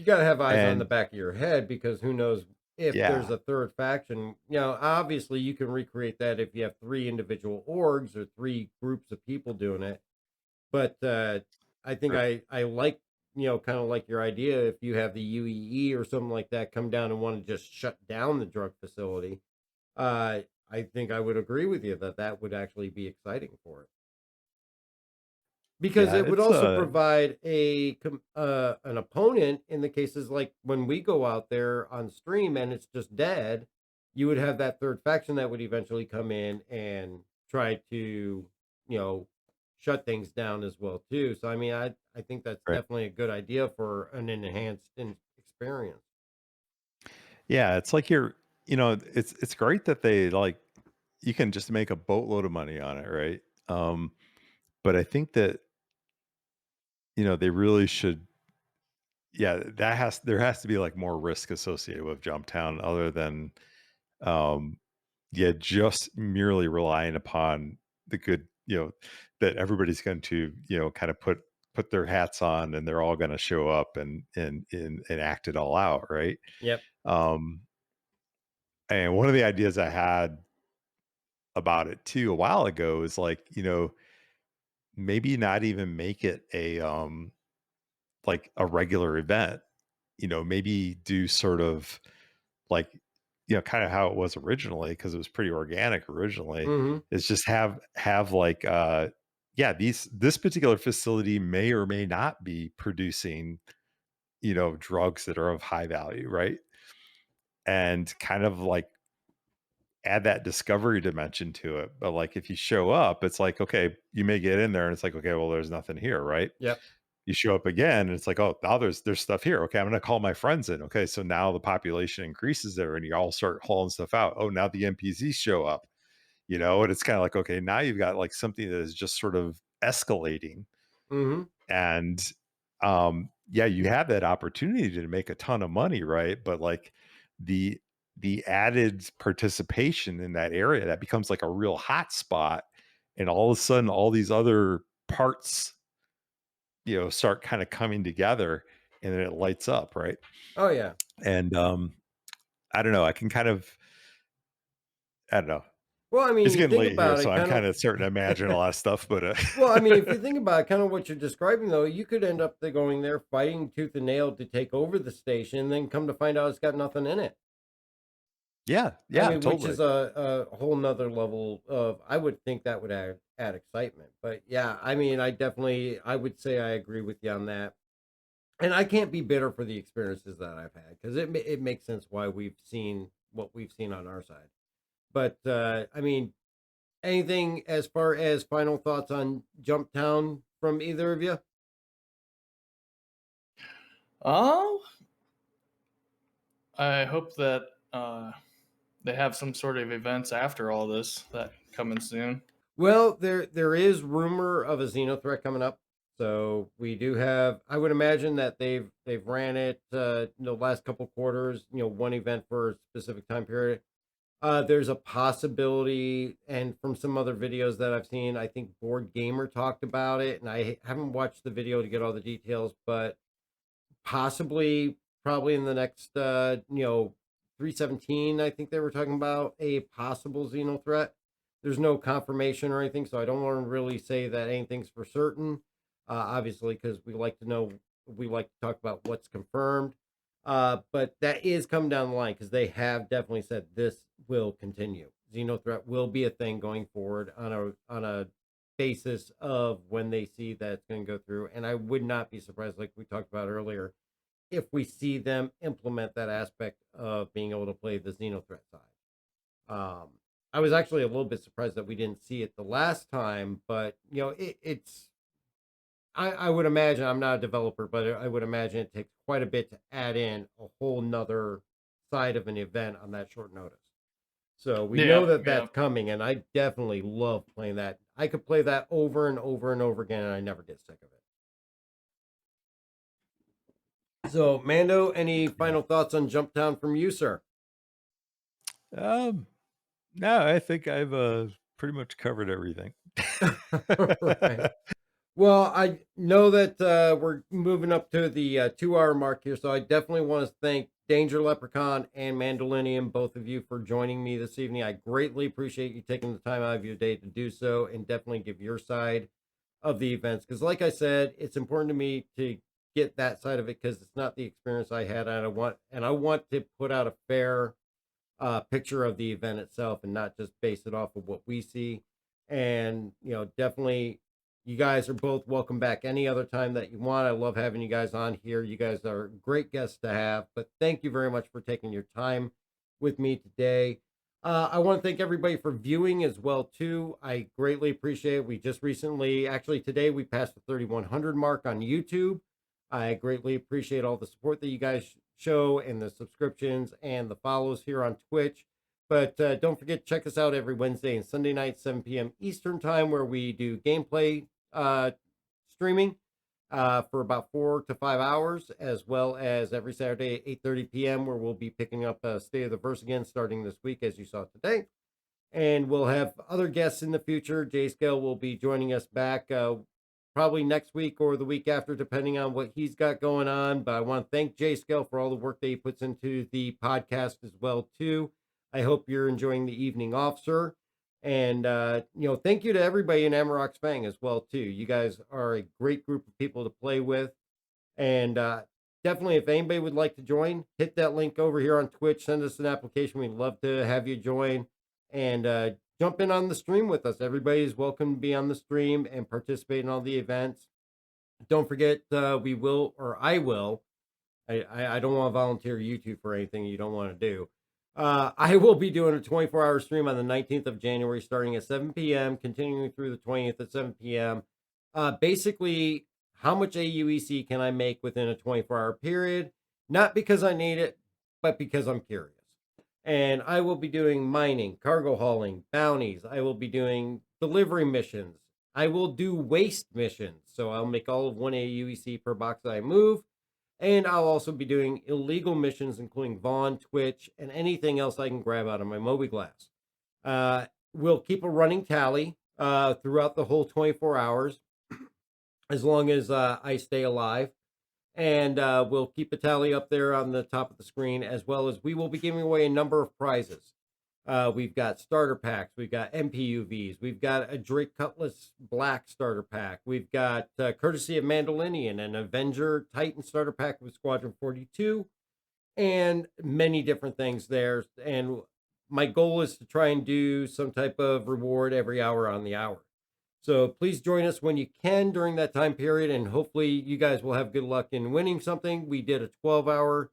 got to have eyes on the and back of your head because who knows if there's yeah, a third faction. Obviously you can recreate that if you have three individual orgs or three groups of people doing it. But I think right. I like, kind of like your idea if you have the UEE or something like that come down and want to just shut down the drug facility. Uh, I think I would agree with you that that would actually be exciting for it. Because Yeah, it would it's also provide an opponent in the cases like when we go out there on stream and it's just dead, you would have that third faction that would eventually come in and try to, you know, shut things down as well too. So I mean, I think that's right. definitely a good idea for an enhanced experience. Yeah, it's like it's great that they like you can just make a boatload of money on it, right? But I think that they really should. Yeah, there has to be like more risk associated with Jumptown other than yeah, just merely relying upon the good, that everybody's going to, kind of put their hats on and they're all going to show up and act it all out, right? Yep. Um and one of the ideas I had about it too a while ago is like, maybe not even make it a like a regular event, maybe do sort of like, kind of how it was originally, because it was pretty organic originally, Mm-hmm. is just have like yeah, this particular facility may or may not be producing, drugs that are of high value, right? And kind of like add that discovery dimension to it. But like if you show up, it's like, okay, you may get in there and it's like, okay, well, there's nothing here, right? Yep. You show up again and it's like, oh, now there's stuff here. Okay, I'm gonna call my friends in. Okay, so now the population increases there and you all start hauling stuff out. Oh, now the NPCs show up, and it's kind of like, okay, now you've got like something that is just sort of escalating. Mm-hmm. And yeah, you have that opportunity to make a ton of money, right? But like the the added participation in that area, that becomes like a real hot spot, and all of a sudden all these other parts start kind of coming together, and then it lights up, right? Oh yeah. And I don't know, I don't know. Well, I mean, It's you getting think late here, about so it, I'm kind kind of starting to of. imagine a lot of stuff, but Well, I mean, if you think about kind of what you're describing, though, you could end up going there fighting tooth and nail to take over the station, and then come to find out it's got nothing in it. yeah, I yeah, mean, which is totally. a whole nother level of, I would think that would add excitement. But yeah, I mean, I would say I agree with you on that. And I can't be bitter for the experiences that I've had because it makes sense why we've seen what we've seen on our side. But I mean, anything as far as final thoughts on Jumptown from either of you? Oh, I hope that they have some sort of events after all this that coming soon. Well, there is rumor of a Xeno threat coming up. So we do have. I would imagine that they've ran it the last couple quarters. One event for a specific time period. There's a possibility, and from some other videos that I've seen, I think Board Gamer talked about it, and I haven't watched the video to get all the details, but possibly, probably in the next, 317, I think they were talking about a possible Xeno threat. There's no confirmation or anything, so I don't want to really say that anything's for certain. Obviously, because we like to talk about what's confirmed. But that is coming down the line because they have definitely said this will continue. Xeno threat will be a thing going forward on a basis of when they see that it's going to go through. And I would not be surprised, like we talked about earlier, if we see them implement that aspect of being able to play the Xeno threat side. Um, I was actually a little bit surprised that we didn't see it the last time, but it's. I would imagine I'm not a developer, but I would imagine it takes quite a bit to add in a whole nother side of an event on that short notice. So we know Yeah, that yeah. that's coming, and I definitely love playing that. I could play that over and over and over again, and I never get sick of it. So, Mando, any final thoughts on Jumptown from you, sir? Um, no, I think I've pretty much covered everything. Right. Well, I know that we're moving up to the 2 hour mark here, so I definitely want to thank Danger Leprechaun and Mandalorian, both of you, for joining me this evening. I greatly appreciate you taking the time out of your day to do so, and definitely give your side of the events. Because, like I said, it's important to me to get that side of it because it's not the experience I had, and I want to put out a fair picture of the event itself and not just base it off of what we see. And, definitely you guys are both welcome back any other time that you want. I love having you guys on here. You guys are great guests to have, but thank you very much for taking your time with me today. I want to thank everybody for viewing as well too. I greatly appreciate it. We just recently, actually today, we passed the 3,100 mark on YouTube. I greatly appreciate all the support that you guys show and the subscriptions and the follows here on Twitch. But don't forget, check us out every Wednesday and Sunday night, 7 p.m. Eastern time, where we do gameplay streaming for about 4 to 5 hours, as well as every Saturday at 8:30 p.m., where we'll be picking up State of the Verse again starting this week, as you saw today. And we'll have other guests in the future. Jay Scale will be joining us back probably next week or the week after, depending on what he's got going on. But I want to thank Jay Scale for all the work that he puts into the podcast as well too. I hope you're enjoying the evening off, sir. And thank you to everybody in Amarok's Fang as well too. You guys are a great group of people to play with. And definitely, if anybody would like to join, hit that link over here on Twitch. Send us an application. We'd love to have you join and jump in on the stream with us. Everybody is welcome to be on the stream and participate in all the events. Don't forget, we will, or I will. I don't want to volunteer YouTube for anything you don't want to do. I will be doing a 24-hour stream on the 19th of January, starting at 7 p.m., continuing through the 20th at 7 p.m. Basically, how much AUEC can I make within a 24-hour period? Not because I need it, but because I'm curious. And I will be doing mining, cargo hauling, bounties. I will be doing delivery missions. I will do waste missions. So I'll make all of 1 AUEC per box that I move. And I'll also be doing illegal missions, including Vaughn, Twitch, and anything else I can grab out of my Moby-Glass. We'll keep a running tally throughout the whole 24 hours, as long as I stay alive. And we'll keep a tally up there on the top of the screen, as well as we will be giving away a number of prizes. We've got starter packs, we've got MPUVs, we've got a Drake Cutlass Black starter pack, we've got courtesy of Mandalorian, an Avenger Titan starter pack with Squadron 42, and many different things there. And my goal is to try and do some type of reward every hour on the hour. So please join us when you can during that time period, and hopefully you guys will have good luck in winning something. We did a 12-hour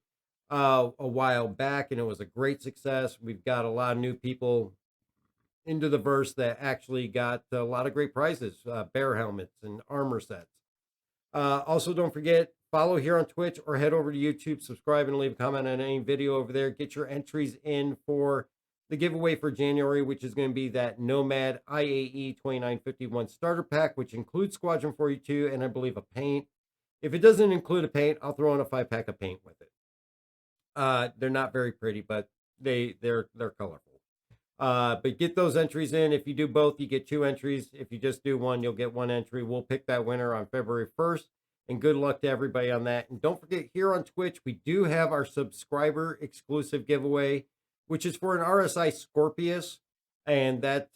a while back, and it was a great success. We've got a lot of new people into the verse that actually got a lot of great prizes, bear helmets and armor sets. Also, don't forget, follow here on Twitch or head over to YouTube, subscribe, and leave a comment on any video over there. Get your entries in for the giveaway for January, which is going to be that Nomad IAE 2951 starter pack, which includes Squadron 42 and I believe a paint. If it doesn't include a paint, I'll throw in a 5-pack of paint with it. They're not very pretty, but they're colorful. But get those entries in. If you do both, you get 2 entries. If you just do one, you'll get 1 entry. We'll pick that winner on February 1st. And good luck to everybody on that. And don't forget, here on Twitch, we do have our subscriber exclusive giveaway, which is for an RSI Scorpius. And that,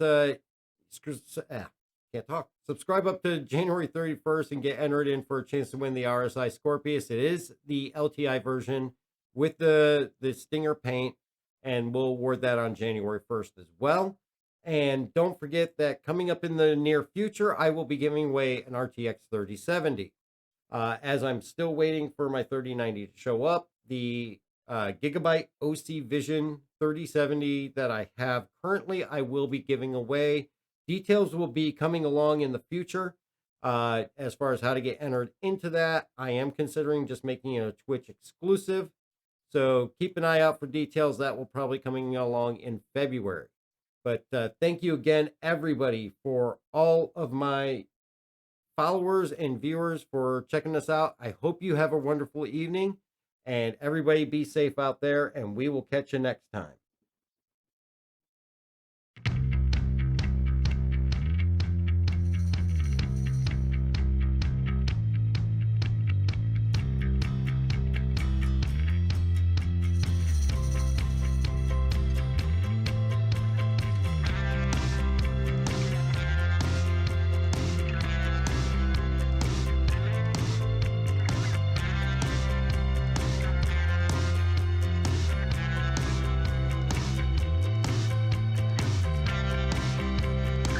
can't talk. Subscribe up to January 31st and get entered in for a chance to win the RSI Scorpius. It is the LTI version with the Stinger paint, and we'll award that on January 1st as well. And don't forget that coming up in the near future, I will be giving away an RTX 3070. As I'm still waiting for my 3090 to show up, the Gigabyte OC Vision 3070 that I have currently, I will be giving away. Details will be coming along in the future. As far as how to get entered into that, I am considering just making it a Twitch exclusive. So keep an eye out for details. That will probably coming along in February. But thank you again, everybody, for all of my followers and viewers for checking us out. I hope you have a wonderful evening. And everybody be safe out there, and we will catch you next time.